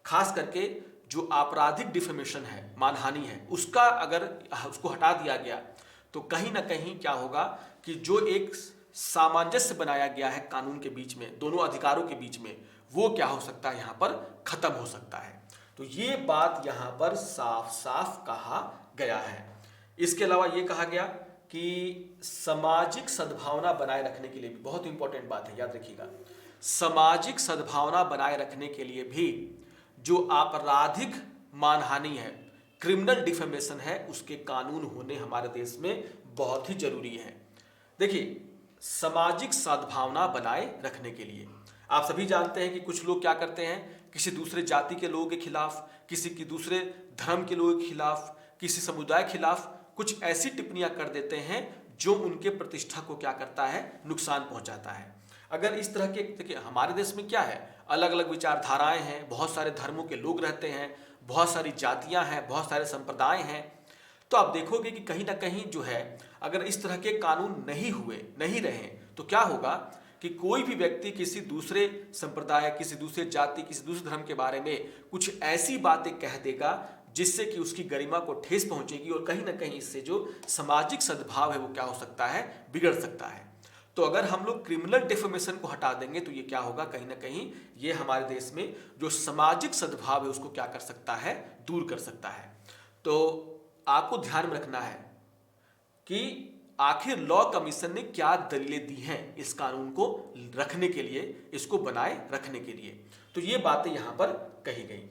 खास करके जो आपराधिक डिफेमेशन है, मानहानि है, उसका अगर उसको हटा दिया गया तो कहीं ना कहीं क्या होगा कि जो एक सामंजस्य बनाया गया है कानून के बीच में, दोनों अधिकारों के बीच में, वो क्या हो सकता है, यहाँ पर खत्म हो सकता है। तो ये बात यहाँ पर साफ साफ कहा गया है। इसके अलावा ये कहा गया कि सामाजिक सद्भावना बनाए रखने के लिए भी, बहुत इंपॉर्टेंट बात है, याद रखिएगा, सामाजिक सद्भावना बनाए रखने के लिए भी जो आपराधिक मानहानि है, क्रिमिनल डिफेमेशन है, उसके कानून होने हमारे देश में बहुत ही जरूरी है। देखिए, सामाजिक सद्भावना बनाए रखने के लिए आप सभी जानते हैं कि कुछ लोग क्या करते हैं, किसी दूसरे जाति के लोगों के खिलाफ, किसी की दूसरे धर्म के लोगों के खिलाफ, किसी समुदाय के खिलाफ कुछ ऐसी टिप्पणियां कर देते हैं जो उनके प्रतिष्ठा को क्या करता है, नुकसान पहुंचाता है। अगर इस तरह के, देखिए हमारे देश में क्या है, अलग अलग विचारधाराएं हैं, बहुत सारे धर्मों के लोग रहते हैं, बहुत सारी जातियां हैं, बहुत सारे संप्रदाय हैं, तो आप देखोगे कि कहीं ना कहीं जो है अगर इस तरह के कानून नहीं रहे तो क्या होगा कि कोई भी व्यक्ति किसी दूसरे संप्रदाय, किसी दूसरे जाति, किसी दूसरे धर्म के बारे में कुछ ऐसी बातें कह देगा जिससे कि उसकी गरिमा को ठेस पहुंचेगी और कहीं ना कहीं इससे जो सामाजिक सद्भाव है वो क्या हो सकता है, बिगड़ सकता है। तो अगर हम लोग क्रिमिनल डिफेमेशन को हटा देंगे तो ये क्या होगा, कहीं ना कहीं ये हमारे देश में जो सामाजिक सद्भाव है उसको क्या कर सकता है, दूर कर सकता है। तो आपको ध्यान में रखना है कि आखिर लॉ कमीशन ने क्या दलीलें दी हैं इस कानून को रखने के लिए, इसको बनाए रखने के लिए। तो ये बातें यहां पर कही गई।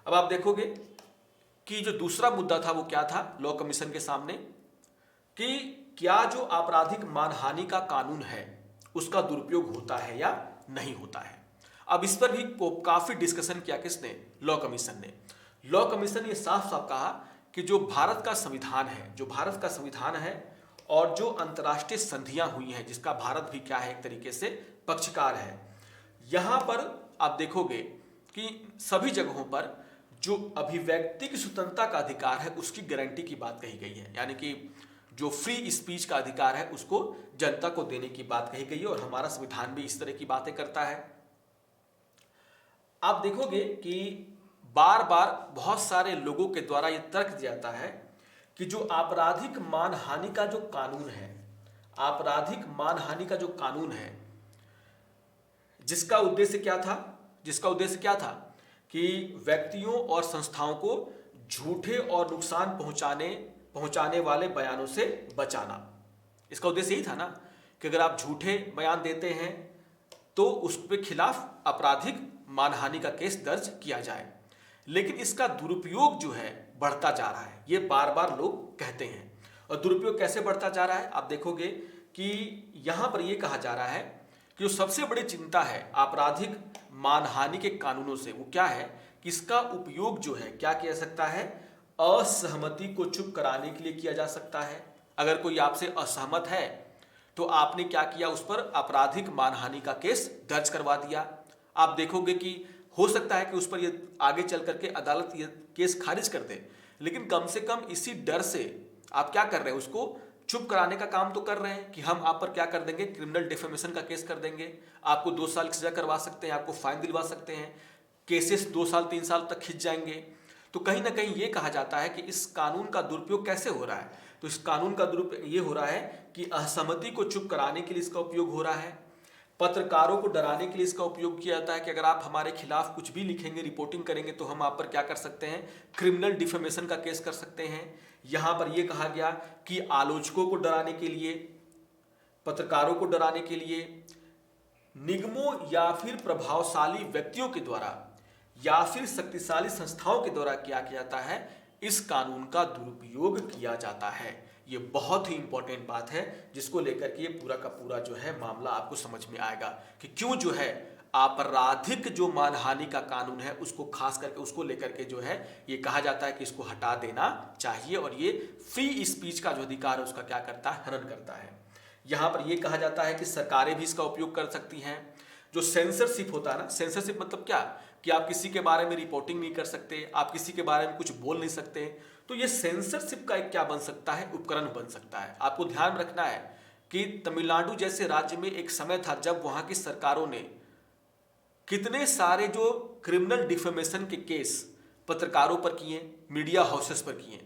अब आप देखोगे कि जो दूसरा मुद्दा था वो क्या था लॉ कमीशन के सामने, कि क्या जो आपराधिक मानहानि का कानून है उसका दुरुपयोग होता है या नहीं होता है। अब इस पर भी काफी डिस्कशन किया किसने, लॉ कमीशन ने। लॉ कमीशन ये साफ साफ कहा कि जो भारत का संविधान है और जो अंतर्राष्ट्रीय संधियां हुई हैं जिसका भारत भी क्या है, एक तरीके से पक्षकार है, यहां पर आप देखोगे कि सभी जगहों पर जो अभिव्यक्ति की स्वतंत्रता का अधिकार है उसकी गारंटी की बात कही गई है, यानी कि जो फ्री स्पीच का अधिकार है उसको जनता को देने की बात कही गई है और हमारा संविधान भी इस तरह की बातें करता है। आप देखोगे कि बार बार बहुत सारे लोगों के द्वारा यह तर्क दिया जाता है कि जो आपराधिक मानहानि का जो कानून है, जिसका उद्देश्य क्या था कि व्यक्तियों और संस्थाओं को झूठे और नुकसान पहुंचाने वाले बयानों से बचाना। इसका उद्देश्य यही था ना कि अगर आप झूठे बयान देते हैं तो उसके खिलाफ आपराधिक मानहानि का केस दर्ज किया जाए। लेकिन इसका दुरुपयोग जो है बढ़ता जा रहा है, ये बार बार लोग कहते हैं। और दुरुपयोग कैसे बढ़ता जा रहा है, आप देखोगे कि यहां पर यह कहा जा रहा है कि जो सबसे बड़ी चिंता है आपराधिक मानहानि के कानूनों से वो क्या है कि इसका उपयोग जो है क्या किया जा सकता है, असहमति को चुप कराने के लिए किया जा सकता है। अगर कोई आपसे असहमत है तो आपने क्या किया, उस पर आपराधिक मानहानि का केस दर्ज करवा दिया। आप देखोगे कि हो सकता है कि उस पर ये आगे चल करके अदालत ये केस खारिज कर दे, लेकिन कम से कम इसी डर से आप क्या कर रहे हैं, उसको चुप कराने का काम तो कर रहे हैं कि हम आप पर क्या कर देंगे, क्रिमिनल डिफेमेशन का केस कर देंगे, आपको 2 साल की सजा करवा सकते हैं, आपको फाइन दिलवा सकते हैं, केसेस 2 साल 3 साल तक खिंच जाएंगे। तो कहीं ना कहीं ये कहा जाता है कि इस कानून का दुरुपयोग कैसे हो रहा है, तो इस कानून का दुरुपयोग ये हो रहा है कि असहमति को चुप कराने के लिए इसका उपयोग हो रहा है, पत्रकारों को डराने के लिए इसका उपयोग किया जाता है कि अगर आप हमारे खिलाफ कुछ भी लिखेंगे, रिपोर्टिंग करेंगे तो हम आप पर क्या कर सकते हैं, क्रिमिनल डिफेमेशन का केस कर सकते हैं। यहां पर यह कहा गया कि आलोचकों को डराने के लिए, पत्रकारों को डराने के लिए, निगमों या फिर प्रभावशाली व्यक्तियों के द्वारा या फिर शक्तिशाली संस्थाओं के द्वारा क्या किया जाता है, इस कानून का दुरुपयोग किया जाता है। ये बहुत ही इंपॉर्टेंट बात है जिसको लेकर के ये पूरा का पूरा जो है मामला आपको समझ में आएगा कि क्यों जो है आपराधिक जो मानहानि का कानून है उसको खास करके उसको लेकर के जो है ये कहा जाता है कि इसको हटा देना चाहिए और ये फ्री स्पीच का जो अधिकार है उसका क्या करता है, हनन करता है। यहां पर यह कहा जाता है कि सरकारें भी इसका उपयोग कर सकती हैं। जो सेंसरशिप होता है ना, सेंसरशिप मतलब क्या कि आप किसी के बारे में रिपोर्टिंग नहीं कर सकते, आप किसी के बारे में कुछ बोल नहीं सकते, तो ये सेंसरशिप का एक क्या बन सकता है, उपकरण बन सकता है। आपको ध्यान रखना है कि तमिलनाडु जैसे राज्य में एक समय था जब वहां की सरकारों ने कितने सारे जो क्रिमिनल डिफेमेशन के केस पत्रकारों पर किए, मीडिया हाउसेस पर किए।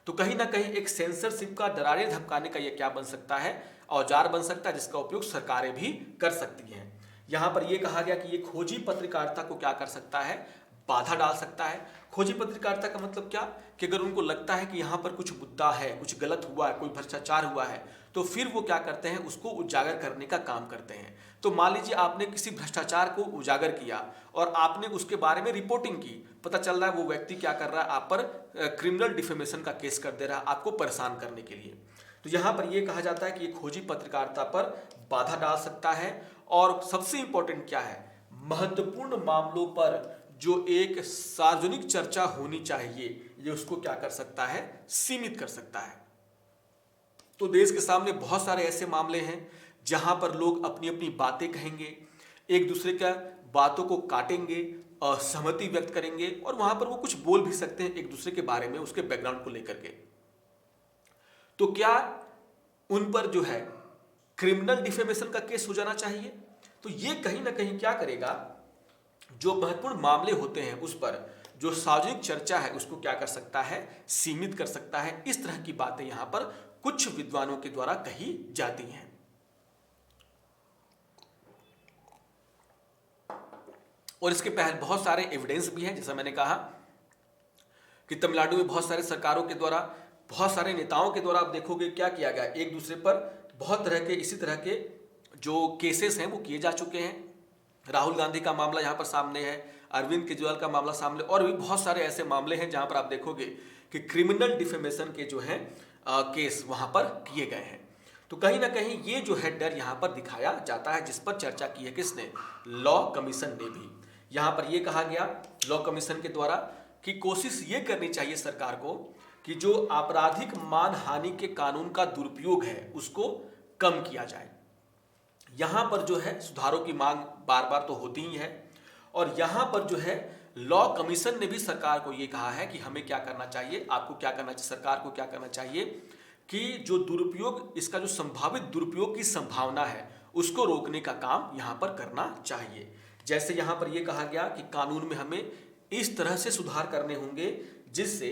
तो कहीं ना कहीं एक सेंसरशिप का डराने धमकाने का यह क्या बन सकता है, औजार बन सकता है जिसका उपयोग सरकारें भी कर सकती हैं। यहां पर यह कहा गया कि यह खोजी पत्रकारिता को क्या कर सकता है, बाधा डाल सकता है। खोजी पत्रकारिता का मतलब क्या कि अगर उनको लगता है कि यहां पर कुछ मुद्दा है, कुछ गलत हुआ है, कोई भ्रष्टाचार हुआ है, तो फिर वो क्या करते हैं, उसको उजागर करने का काम करते हैं। तो मान लीजिए आपने किसी भ्रष्टाचार को उजागर किया और आपने उसके बारे में रिपोर्टिंग की, पता चल रहा है वो व्यक्ति क्या कर रहा है, आप पर क्रिमिनल डिफेमेशन का केस कर दे रहा है आपको परेशान करने के लिए। तो यहां पर यह कहा जाता है कि ये खोजी पत्रकारिता पर बाधा डाल सकता है। और सबसे इंपॉर्टेंट क्या है, महत्वपूर्ण मामलों पर जो एक सार्वजनिक चर्चा होनी चाहिए ये उसको क्या कर सकता है, सीमित कर सकता है। तो देश के सामने बहुत सारे ऐसे मामले हैं जहां पर लोग अपनी अपनी बातें कहेंगे, एक दूसरे का बातों को काटेंगे, असहमति व्यक्त करेंगे और वहां पर वो कुछ बोल भी सकते हैं एक दूसरे के बारे में, उसके बैकग्राउंड को लेकर के। तो क्या उन पर जो है क्रिमिनल डिफेमेशन का केस हो जाना चाहिए? तो ये कहीं ना कहीं क्या करेगा, जो महत्वपूर्ण मामले होते हैं उस पर जो सार्वजनिक चर्चा है उसको क्या कर सकता है, सीमित कर सकता है। इस तरह की बातें यहां पर कुछ विद्वानों के द्वारा कही जाती हैं। और इसके पहले बहुत सारे एविडेंस भी हैं। जैसा मैंने कहा कि तमिलनाडु में बहुत सारे सरकारों के द्वारा, बहुत सारे नेताओं के द्वारा आप देखोगे क्या किया गया, एक दूसरे पर बहुत तरह के इसी तरह के जो केसेस हैं वो किए जा चुके हैं। राहुल गांधी का मामला यहाँ पर सामने है, अरविंद केजरीवाल का मामला सामने, और भी बहुत सारे ऐसे मामले हैं जहां पर आप देखोगे कि क्रिमिनल डिफेमेशन के जो है केस वहां पर किए गए हैं। तो कहीं ना कहीं ये जो है डर यहाँ पर दिखाया जाता है, जिस पर चर्चा की है किसने, लॉ कमीशन ने भी। यहाँ पर यह कहा गया लॉ कमीशन के द्वारा कि कोशिश ये करनी चाहिए सरकार को कि जो आपराधिक मानहानि के कानून का दुरुपयोग है उसको कम किया जाए। यहां पर जो है सुधारों की मांग बार बार तो होती ही है, और यहां पर जो है लॉ कमीशन ने भी सरकार को यह कहा है कि हमें क्या करना चाहिए, आपको क्या करना चाहिए, सरकार को क्या करना चाहिए कि जो दुरुपयोग, इसका जो संभावित दुरुपयोग की संभावना है उसको रोकने का काम यहां पर करना चाहिए। जैसे यहां पर यह कहा गया कि कानून में हमें इस तरह से सुधार करने होंगे जिससे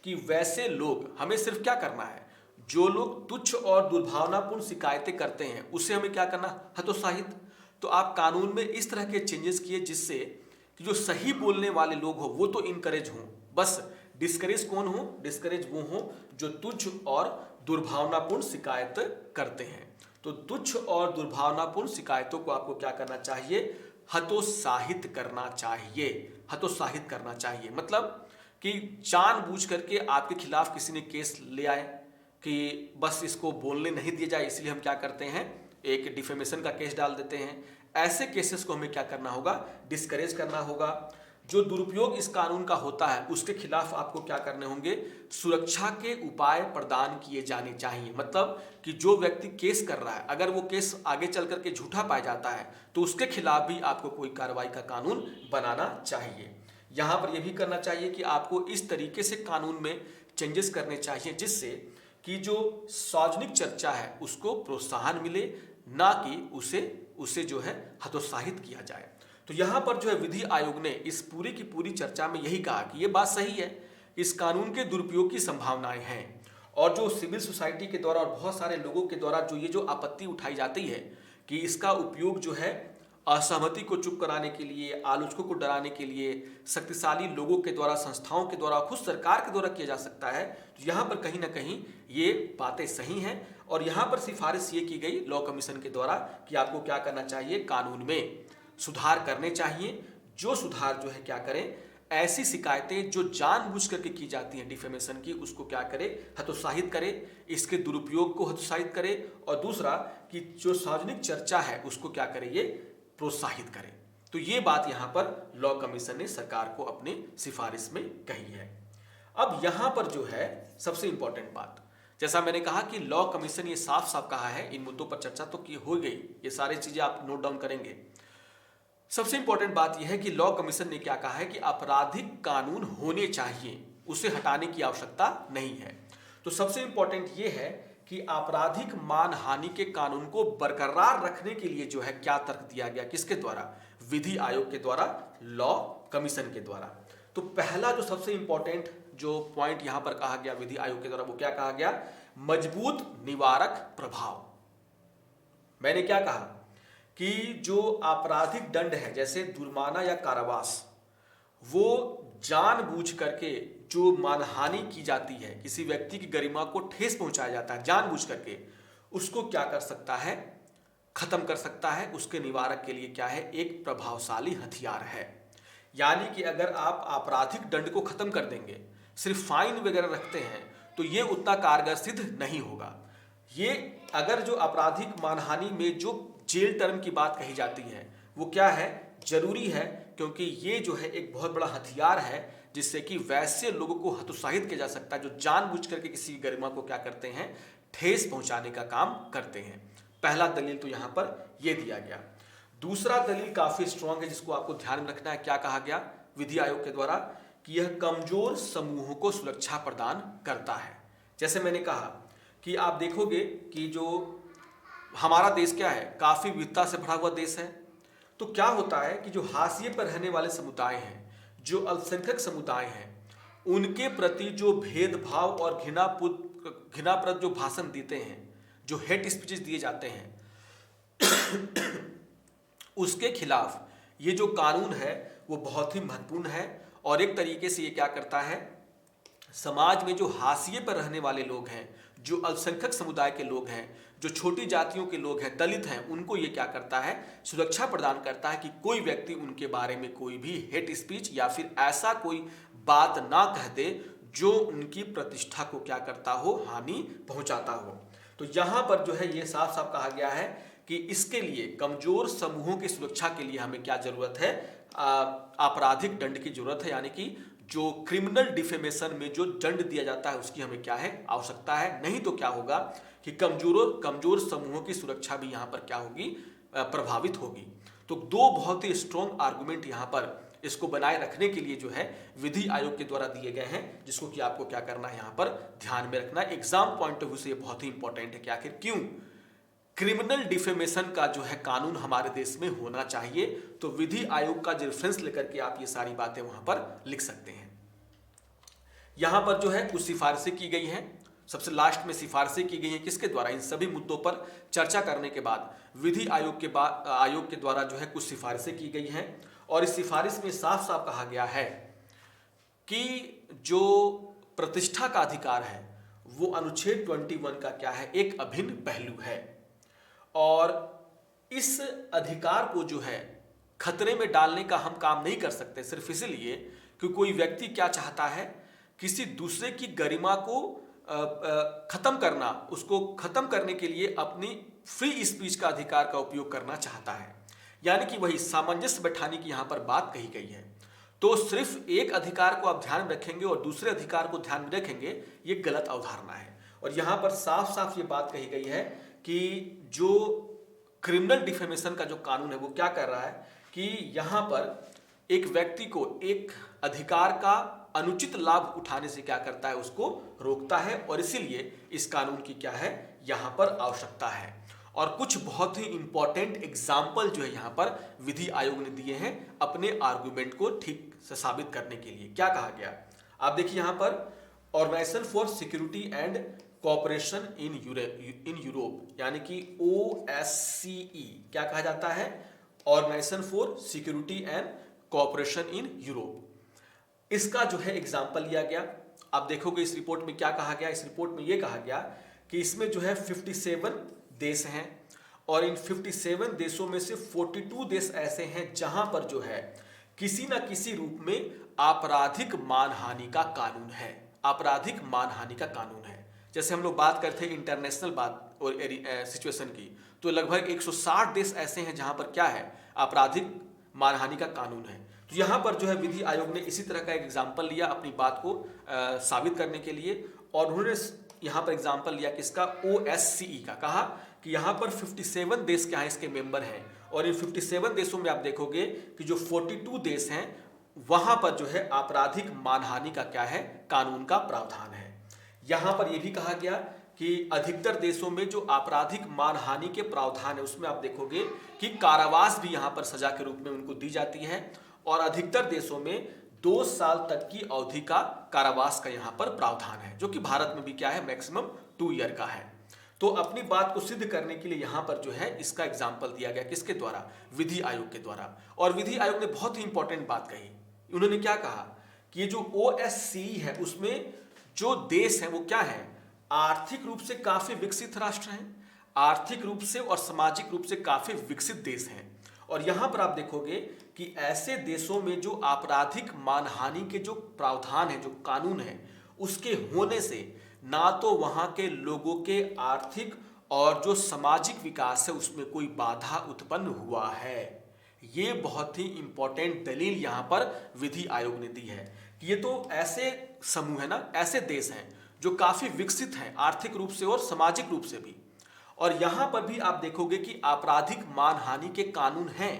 कि वैसे लोग, हमें सिर्फ क्या करना है, जो लोग तुच्छ और दुर्भावनापूर्ण शिकायतें करते हैं उसे हमें क्या करना, हतोत्साहित। तो आप कानून में इस तरह के चेंजेस किए जिससे कि जो सही बोलने वाले लोग हो वो तो इनकरेज हों, बस डिस्करेज कौन हो, डिस्करेज वो हो जो तुच्छ और दुर्भावनापूर्ण शिकायत करते हैं। तो तुच्छ और दुर्भावनापूर्ण शिकायतों को आपको क्या करना चाहिए, हतोत्साहित करना चाहिए। हतोत्साहित करना चाहिए मतलब कि जानबूझ करके आपके खिलाफ किसी ने केस ले आए कि बस इसको बोलने नहीं दिया जाए, इसलिए हम क्या करते हैं, एक डिफेमेशन का केस डाल देते हैं। ऐसे केसेस को हमें क्या करना होगा, डिस्करेज करना होगा। जो दुरुपयोग इस कानून का होता है उसके खिलाफ आपको क्या करने होंगे, सुरक्षा के उपाय प्रदान किए जाने चाहिए। मतलब कि जो व्यक्ति केस कर रहा है, अगर वो केस आगे चल करके झूठा पाया जाता है तो उसके खिलाफ भी आपको कोई कार्रवाई का कानून बनाना चाहिए। यहां पर यह भी करना चाहिए कि आपको इस तरीके से कानून में चेंजेस करने चाहिए जिससे कि जो सार्वजनिक चर्चा है उसको प्रोत्साहन मिले, ना कि उसे जो है हतोत्साहित किया जाए। तो यहां पर जो है विधि आयोग ने इस पूरी की पूरी चर्चा में यही कहा कि यह बात सही है, इस कानून के दुरुपयोग की संभावनाएं हैं, और जो सिविल सोसाइटी के द्वारा और बहुत सारे लोगों के द्वारा जो आपत्ति उठाई जाती है कि इसका उपयोग जो है असहमति को चुप कराने के लिए, आलोचकों को डराने के लिए, शक्तिशाली लोगों के द्वारा, संस्थाओं के द्वारा, खुद सरकार के द्वारा किया जा सकता है। तो यहाँ पर कहीं ना कहीं ये बातें सही हैं, और यहाँ पर सिफारिश ये की गई लॉ कमीशन के द्वारा कि आपको क्या करना चाहिए, कानून में सुधार करने चाहिए। जो सुधार जो है क्या करें, ऐसी शिकायतें जो जानबूझ करके की जाती हैं डिफेमेशन की, उसको क्या करे, हतोत्साहित करे, इसके दुरुपयोग को हतोत्साहित करे, और दूसरा कि जो सार्वजनिक चर्चा है उसको क्या करे, ये प्रोत्साहित करें। तो ये बात यहां पर लॉ कमीशन ने सरकार को अपने सिफारिश में कही है। अब यहां पर जो है सबसे इंपॉर्टेंट बात, जैसा मैंने कहा कि लॉ कमीशन ये साफ साफ कहा है, इन मुद्दों पर चर्चा तो की हो गई, ये सारी चीजें आप नोट डाउन करेंगे। सबसे इंपॉर्टेंट बात यह है कि लॉ कमीशन ने क्या कहा है कि आपराधिक कानून होने चाहिए, उसे हटाने की आवश्यकता नहीं है। तो सबसे इंपॉर्टेंट यह है कि आपराधिक मानहानि के कानून को बरकरार रखने के लिए जो है क्या तर्क दिया गया, किसके द्वारा, विधि आयोग के द्वारा, लॉ कमीशन के द्वारा। तो पहला जो सबसे इंपॉर्टेंट जो पॉइंट यहां पर कहा गया विधि आयोग के द्वारा, वो क्या कहा गया, मजबूत निवारक प्रभाव। मैंने क्या कहा कि जो आपराधिक दंड है जैसे जुर्माना या कारावास, वो जानबूझ करके जो मानहानि की जाती है, किसी व्यक्ति की गरिमा को ठेस पहुंचाया जाता है जानबूझ करके, उसको क्या कर सकता है, खत्म कर सकता है। उसके निवारक के लिए क्या है, एक प्रभावशाली हथियार है। यानी कि अगर आप आपराधिक दंड को खत्म कर देंगे, सिर्फ फाइन वगैरह रखते हैं, तो ये उतना कारगर सिद्ध नहीं होगा। ये अगर जो आपराधिक मानहानि में जो जेल टर्म की बात कही जाती है वो क्या है, जरूरी है, क्योंकि ये जो है एक बहुत बड़ा हथियार है जिससे कि वैसे लोगों को हतोत्साहित किया जा सकता है जो जानबूझ करके किसी गरिमा को क्या करते हैं, ठेस पहुंचाने का काम करते हैं। पहला दलील तो यहां पर यह दिया गया। दूसरा दलील काफी स्ट्रांग है जिसको आपको ध्यान में रखना है। क्या कहा गया विधि आयोग के द्वारा कि यह कमजोर समूहों को सुरक्षा प्रदान करता है। जैसे मैंने कहा कि आप देखोगे कि जो हमारा देश क्या है, काफी विविधता से भरा हुआ देश है। तो क्या होता है कि जो हाशिए पर रहने वाले समुदाय हैं, जो अल्पसंख्यक समुदाय हैं, उनके प्रति जो भेदभाव और घृणाप्रद जो भाषण देते हैं, जो हेट स्पीचेस दिए जाते हैं, उसके खिलाफ ये जो कानून है वो बहुत ही महत्वपूर्ण है। और एक तरीके से ये क्या करता है, समाज में जो हाशिए पर रहने वाले लोग हैं, जो अल्पसंख्यक समुदाय के लोग हैं, जो छोटी जातियों के लोग हैं, दलित हैं, उनको ये क्या करता है, सुरक्षा प्रदान करता है कि कोई व्यक्ति उनके बारे में कोई भी हेट स्पीच या फिर ऐसा कोई बात ना कह दे जो उनकी प्रतिष्ठा को क्या करता हो, हानि पहुंचाता हो। तो यहां पर जो है ये साफ साफ कहा गया है कि इसके लिए कमजोर समूहों की सुरक्षा के लिए हमें क्या जरूरत है, आपराधिक दंड की जरूरत है। यानी कि जो क्रिमिनल डिफेमेशन में जो दंड दिया जाता है उसकी हमें क्या है, आवश्यकता है। नहीं तो क्या होगा कि कमजोर समूहों की सुरक्षा भी यहां पर क्या होगी, प्रभावित होगी। तो दो बहुत ही स्ट्रॉन्ग आर्गुमेंट यहां पर इसको बनाए रखने के लिए जो है विधि आयोग के द्वारा दिए गए हैं, जिसको कि आपको क्या करना है, यहां पर ध्यान में रखना है। एग्जाम पॉइंट ऑफ व्यू से ये बहुत ही इंपॉर्टेंट है कि आखिर क्यों क्रिमिनल डिफेमेशन का जो है कानून हमारे देश में होना चाहिए। तो विधि आयोग का जो रेफरेंस लेकर के आप ये सारी बातें वहां पर लिख सकते हैं। यहां पर जो है कुछ सिफारिशें की गई हैं। सबसे लास्ट में सिफारिशें की गई हैं किसके द्वारा, इन सभी मुद्दों पर चर्चा करने के बाद विधि आयोग के द्वारा जो है कुछ सिफारिशें की गई हैं। और इस सिफारिश में साफ साफ कहा गया है कि जो प्रतिष्ठा का अधिकार है वो अनुच्छेद 21 का क्या है, एक अभिन्न पहलू है। और इस अधिकार को जो है खतरे में डालने का हम काम नहीं कर सकते, सिर्फ इसलिए कि कोई व्यक्ति क्या चाहता है, किसी दूसरे की गरिमा को खत्म करना, उसको खत्म करने के लिए अपनी फ्री स्पीच का अधिकार का उपयोग करना चाहता है। यानी कि वही सामंजस्य बैठाने की यहां पर बात कही गई है। तो सिर्फ एक अधिकार को आप ध्यान में रखेंगे और दूसरे अधिकार को ध्यान में रखेंगे, ये गलत अवधारणा है। और यहां पर साफ साफ ये बात कही गई है कि जो क्रिमिनल डिफेमेशन का जो कानून है वो क्या कर रहा है कि यहां पर एक व्यक्ति को एक अधिकार का अनुचित लाभ उठाने से क्या करता है, उसको रोकता है। और इसीलिए इस कानून की क्या है, यहां पर आवश्यकता है। और कुछ बहुत ही इंपॉर्टेंट एग्जाम्पल जो है यहां पर विधि आयोग ने दिए हैं अपने आर्गुमेंट को ठीक से साबित करने के लिए। क्या कहा गया, आप देखिए यहां पर organisation for security and cooperation in Europe, यानी कि OSCE क्या कहा जाता है, organisation for security and cooperation in Europe. इसका जो है एग्जाम्पल लिया गया। आप देखोगे इस रिपोर्ट में क्या कहा गया, इस रिपोर्ट में यह कहा गया कि इसमें जो है 57 देश हैं और इन 57 देशों में से 42 देश ऐसे हैं जहां पर जो है किसी ना किसी रूप में आपराधिक मानहानि का कानून है, आपराधिक मानहानि का कानून है। जैसे हम लोग बात करते हैं इंटरनेशनल बात और सिचुएशन की, तो लगभग 160 देश ऐसे हैं जहां पर क्या है, आपराधिक मानहानि का कानून है। तो यहां पर जो है विधि आयोग ने इसी तरह का एक एग्जाम्पल लिया अपनी बात को साबित करने के लिए। और उन्होंने यहां पर एग्जाम्पल लिया किसका, OSCE का। कहा कि यहां पर 57 देश क्या है, इसके मेंबर हैं। और इन 57 देशों में आप देखोगे कि जो 42 देश हैं वहां पर जो है आपराधिक मानहानि का क्या है, कानून का प्रावधान है। यहां पर यह भी कहा गया कि अधिकतर देशों में जो आपराधिक मानहानि के प्रावधान है उसमें आप देखोगे कि कारावास भी यहां पर सजा के रूप में उनको दी जाती है। और अधिकतर देशों में 2 साल तक की अवधि का कारावास का यहां पर प्रावधान है, जो कि भारत में भी क्या है, मैक्सिमम 2 ईयर का है। तो अपनी बात को सिद्ध करने के लिए यहां पर जो है इसका एग्जाम्पल दिया गया किसके द्वारा, विधि आयोग के द्वारा। और विधि आयोग ने बहुत ही इंपॉर्टेंट बात कही। उन्होंने क्या कहा कि ये जो OSCE है उसमें जो देश है वो क्या है, आर्थिक रूप से काफी विकसित राष्ट्र हैं, आर्थिक रूप से और सामाजिक रूप से काफी विकसित देश हैं। और यहां पर आप देखोगे कि ऐसे देशों में जो आपराधिक मानहानि के जो प्रावधान है, जो कानून है, उसके होने से ना तो वहां के लोगों के आर्थिक और जो सामाजिक विकास है उसमें कोई बाधा उत्पन्न हुआ है। ये बहुत ही इंपॉर्टेंट दलील यहां पर विधि आयोग ने दी है कि ये तो ऐसे समूह है ना, ऐसे देश हैं जो काफी विकसित हैं आर्थिक रूप से और सामाजिक रूप से भी। और यहां पर भी आप देखोगे कि आपराधिक मानहानि के कानून हैं,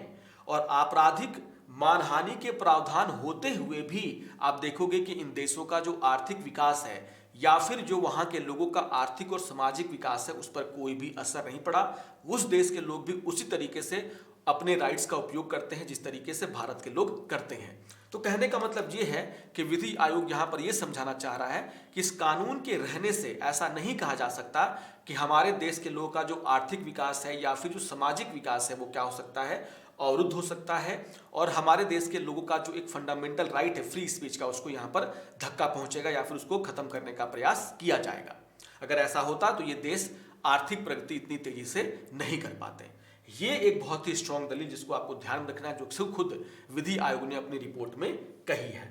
और आपराधिक मानहानि के प्रावधान होते हुए भी आप देखोगे कि इन देशों का जो आर्थिक विकास है या फिर जो वहां के लोगों का आर्थिक और सामाजिक विकास है उस पर कोई भी असर नहीं पड़ा। उस देश के लोग भी उसी तरीके से अपने राइट्स का उपयोग करते हैं जिस तरीके से भारत के लोग करते हैं। तो कहने का मतलब ये है कि विधि आयोग यहां पर यह समझाना चाह रहा है कि इस कानून के रहने से ऐसा नहीं कहा जा सकता कि हमारे देश के लोगों का जो आर्थिक विकास है या फिर जो सामाजिक विकास है वो क्या हो सकता है, अवरुद्ध हो सकता है, और हमारे देश के लोगों का जो एक फंडामेंटल राइट है फ्री स्पीच का उसको यहाँ पर धक्का पहुंचेगा या फिर उसको खत्म करने का प्रयास किया जाएगा। अगर ऐसा होता तो ये देश आर्थिक प्रगति इतनी तेजी से नहीं कर पाते। ये एक बहुत ही स्ट्रॉन्ग दलील जिसको आपको ध्यान में रखना है, जो खुद विधि आयोग ने अपनी रिपोर्ट में कही है।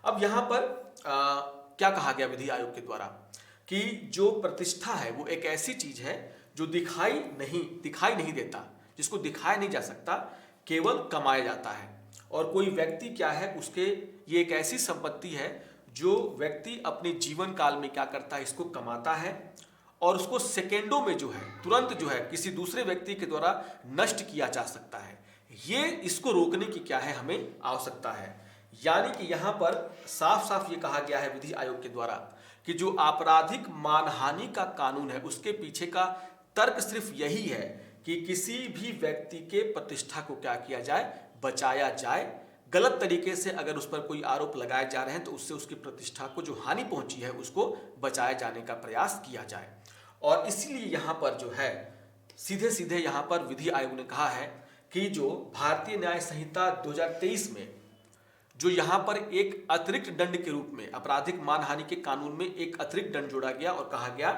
अब यहाँ पर क्या कहा गया विधि आयोग के द्वारा कि जो प्रतिष्ठा है वो एक ऐसी चीज है जो दिखाई नहीं देता, जिसको दिखाया नहीं जा सकता, केवल कमाया जाता है। और कोई व्यक्ति क्या है उसके, ये एक ऐसी संपत्ति है जो व्यक्ति अपने जीवन काल में क्या करता है, इसको कमाता है और उसको सेकेंडों में जो है, तुरंत जो है किसी दूसरे व्यक्ति के द्वारा नष्ट किया जा सकता है। ये इसको रोकने की क्या है, हमें आवश्यकता है। यानी कि यहां पर साफ साफ ये कहा गया है विधि आयोग के द्वारा कि जो आपराधिक मानहानि का कानून है उसके पीछे का तर्क सिर्फ यही है कि किसी भी व्यक्ति के प्रतिष्ठा को क्या किया जाए, बचाया जाए। गलत तरीके से अगर उस पर कोई आरोप लगाए जा रहे हैं तो उससे उसकी प्रतिष्ठा को जो हानि पहुंची है उसको बचाए जाने का प्रयास किया जाए। और इसीलिए यहां पर जो है सीधे सीधे यहां पर विधि आयोग ने कहा है कि जो भारतीय न्याय संहिता 2023 में जो यहां पर एक अतिरिक्त दंड के रूप में आपराधिक मानहानि के कानून में एक अतिरिक्त दंड जोड़ा गया और कहा गया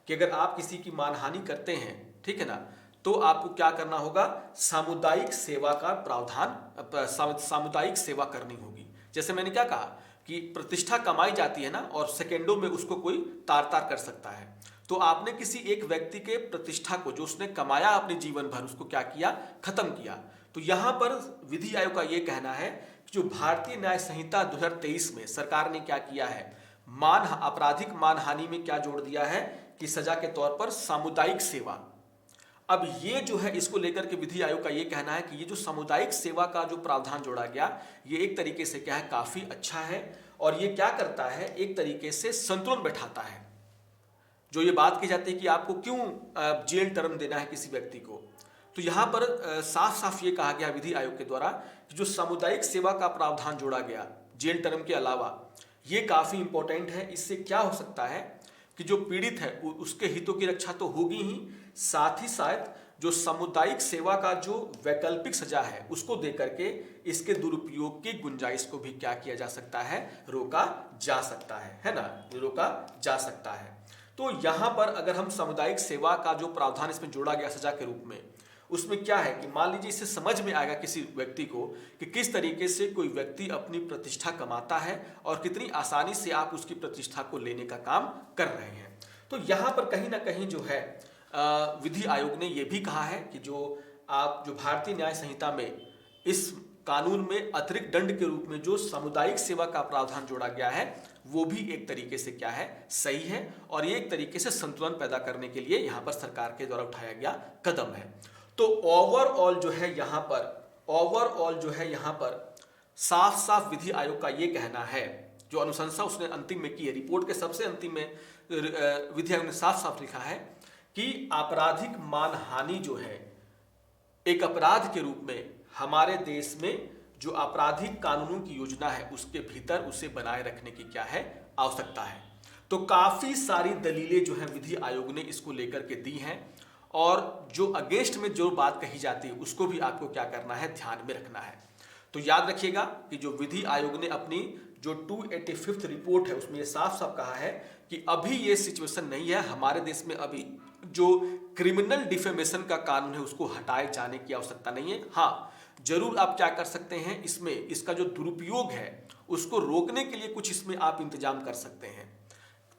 कि अगर आप किसी की मानहानि करते हैं, ठीक है ना, तो आपको क्या करना होगा, सामुदायिक सेवा का प्रावधान, सामुदायिक सेवा करनी होगी। जैसे मैंने क्या कहा कि प्रतिष्ठा कमाई जाती है ना और सेकेंडों में उसको कोई तार तार कर सकता है, तो आपने किसी एक व्यक्ति के प्रतिष्ठा को जो उसने कमाया अपने जीवन भर उसको क्या किया, खत्म किया। तो यहां पर विधि आयोग का यह कहना है कि जो भारतीय न्याय संहिता 2023 में सरकार ने क्या किया है, आपराधिक मानहानि में क्या जोड़ दिया है कि सजा के तौर पर सामुदायिक सेवा। अब ये जो है इसको लेकर के विधि आयोग का ये कहना है कि ये जो सामुदायिक सेवा का जो प्रावधान जोड़ा गया ये एक तरीके से क्या है, काफी अच्छा है। और ये क्या करता है, एक तरीके से संतुलन बैठाता है। जो ये बात की जाती है कि आपको क्यों जेल टर्म देना है किसी व्यक्ति को, तो यहां पर साफ साफ ये कहा गया विधि आयोग के द्वारा कि जो सामुदायिक सेवा का प्रावधान जोड़ा गया जेल टर्म के अलावा, ये काफी इंपॉर्टेंट है। इससे क्या हो सकता है कि जो पीड़ित है उसके हितों की रक्षा तो होगी ही, साथ ही साथ जो सामुदायिक सेवा का जो वैकल्पिक सजा है उसको देकर के इसके दुरुपयोग की गुंजाइश को भी क्या किया जा सकता है, रोका जा सकता है ना, रोका जा सकता है। तो यहां पर अगर हम सामुदायिक सेवा का जो प्रावधान इसमें जोड़ा गया सजा के रूप में, उसमें क्या है कि मान लीजिए इससे समझ में आएगा किसी व्यक्ति को कि किस तरीके से कोई व्यक्ति अपनी प्रतिष्ठा कमाता है और कितनी आसानी से आप उसकी प्रतिष्ठा को लेने का काम कर रहे हैं। तो यहां पर कहीं ना कहीं जो है विधि आयोग ने यह भी कहा है कि जो भारतीय न्याय संहिता में इस कानून में अतिरिक्त दंड के रूप में जो सामुदायिक सेवा का प्रावधान जोड़ा गया है वो भी एक तरीके से क्या है, सही है। और ये एक तरीके से संतुलन पैदा करने के लिए यहां पर सरकार के द्वारा उठाया गया कदम है। तो ओवरऑल जो है यहां पर साफ साफ विधि आयोग का ये कहना है, जो अनुशंसा उसने अंतिम में की है, रिपोर्ट के सबसे अंतिम में विधि आयोग ने साफ साफ लिखा है कि आपराधिक मानहानि जो है एक अपराध के रूप में हमारे देश में जो आपराधिक कानूनों की योजना है उसके भीतर उसे बनाए रखने की क्या है, आवश्यकता है। तो काफी सारी दलीलें जो है विधि आयोग ने इसको लेकर के दी हैं और जो अगेंस्ट में जो बात कही जाती है उसको भी आपको क्या करना है, ध्यान में रखना है। तो याद रखिएगा कि जो विधि आयोग ने अपनी जो 285th रिपोर्ट है उसमें ये साफ साफ कहा है कि अभी ये सिचुएशन नहीं है, हमारे देश में अभी जो क्रिमिनल डिफेमेशन का कानून है उसको हटाए जाने की आवश्यकता नहीं है। हाँ, जरूर आप क्या कर सकते हैं, इसमें इसका जो दुरुपयोग है उसको रोकने के लिए कुछ इसमें आप इंतजाम कर सकते हैं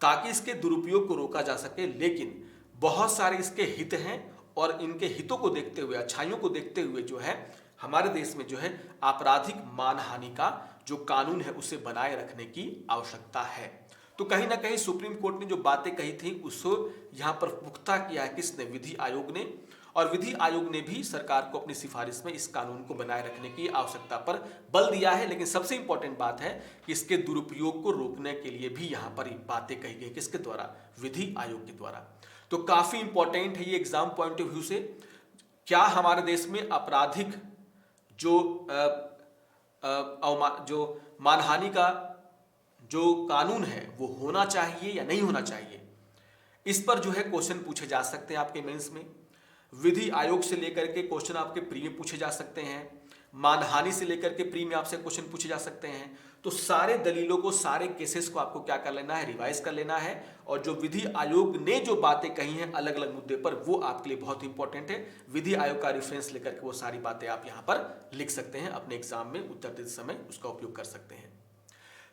ताकि इसके दुरुपयोग को रोका जा सके। लेकिन बहुत सारे इसके हित हैं और इनके हितों को देखते हुए, अच्छाइयों को देखते हुए जो है हमारे देश में जो है आपराधिक मानहानि का जो कानून है उसे बनाए रखने की आवश्यकता है। तो कहीं ना कहीं सुप्रीम कोर्ट ने जो बातें कही थी उसको यहां पर पुख्ता किया है किसने, विधि आयोग ने। और विधि आयोग ने भी सरकार को अपनी सिफारिश में इस कानून को बनाए रखने की आवश्यकता पर बल दिया है। लेकिन सबसे इंपॉर्टेंट बात है कि इसके दुरुपयोग को रोकने के लिए भी यहां पर बातें कही गई, किसके द्वारा, विधि आयोग के द्वारा। तो काफी इंपॉर्टेंट है ये एग्जाम पॉइंट ऑफ व्यू से। क्या हमारे देश में आपराधिक जो मानहानि का जो कानून है वो होना चाहिए या नहीं होना चाहिए, इस पर जो है क्वेश्चन पूछे जा सकते हैं आपके मेंस में। विधि आयोग से लेकर के क्वेश्चन आपके प्री में पूछे जा सकते हैं, मानहानि से लेकर के प्री में आपसे क्वेश्चन पूछे जा सकते हैं। तो सारे दलीलों को, सारे केसेस को आपको क्या कर लेना है, रिवाइज कर लेना है। और जो विधि आयोग ने जो बातें कही हैं अलग अलग मुद्दे पर, वो आपके लिए बहुत इंपॉर्टेंट है। विधि आयोग का रेफरेंस लेकर के वो सारी बातें आप यहां पर लिख सकते हैं, अपने एग्जाम में उत्तर देते समय उसका उपयोग कर सकते हैं।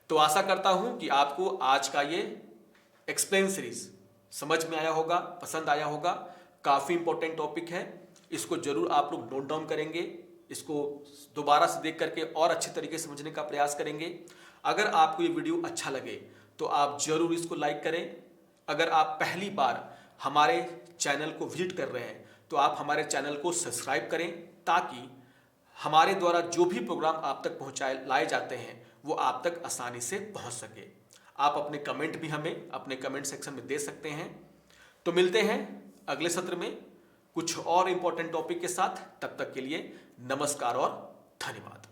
तो आशा करता हूं कि आपको आज का ये एक्सप्लेन सीरीज समझ में आया होगा, पसंद आया होगा। काफी इंपॉर्टेंट टॉपिक है, इसको जरूर आप लोग नोट डाउन करेंगे, इसको दोबारा से देख करके और अच्छे तरीके से समझने का प्रयास करेंगे। अगर आपको ये वीडियो अच्छा लगे तो आप जरूर इसको लाइक करें। अगर आप पहली बार हमारे चैनल को विजिट कर रहे हैं तो आप हमारे चैनल को सब्सक्राइब करें, ताकि हमारे द्वारा जो भी प्रोग्राम आप तक लाए जाते हैं वो आप तक आसानी से पहुंच सके। आप अपने कमेंट भी हमें अपने कमेंट सेक्शन में दे सकते हैं। तो मिलते हैं अगले सत्र में कुछ और इंपॉर्टेंट टॉपिक के साथ। तब तक के लिए नमस्कार और धन्यवाद।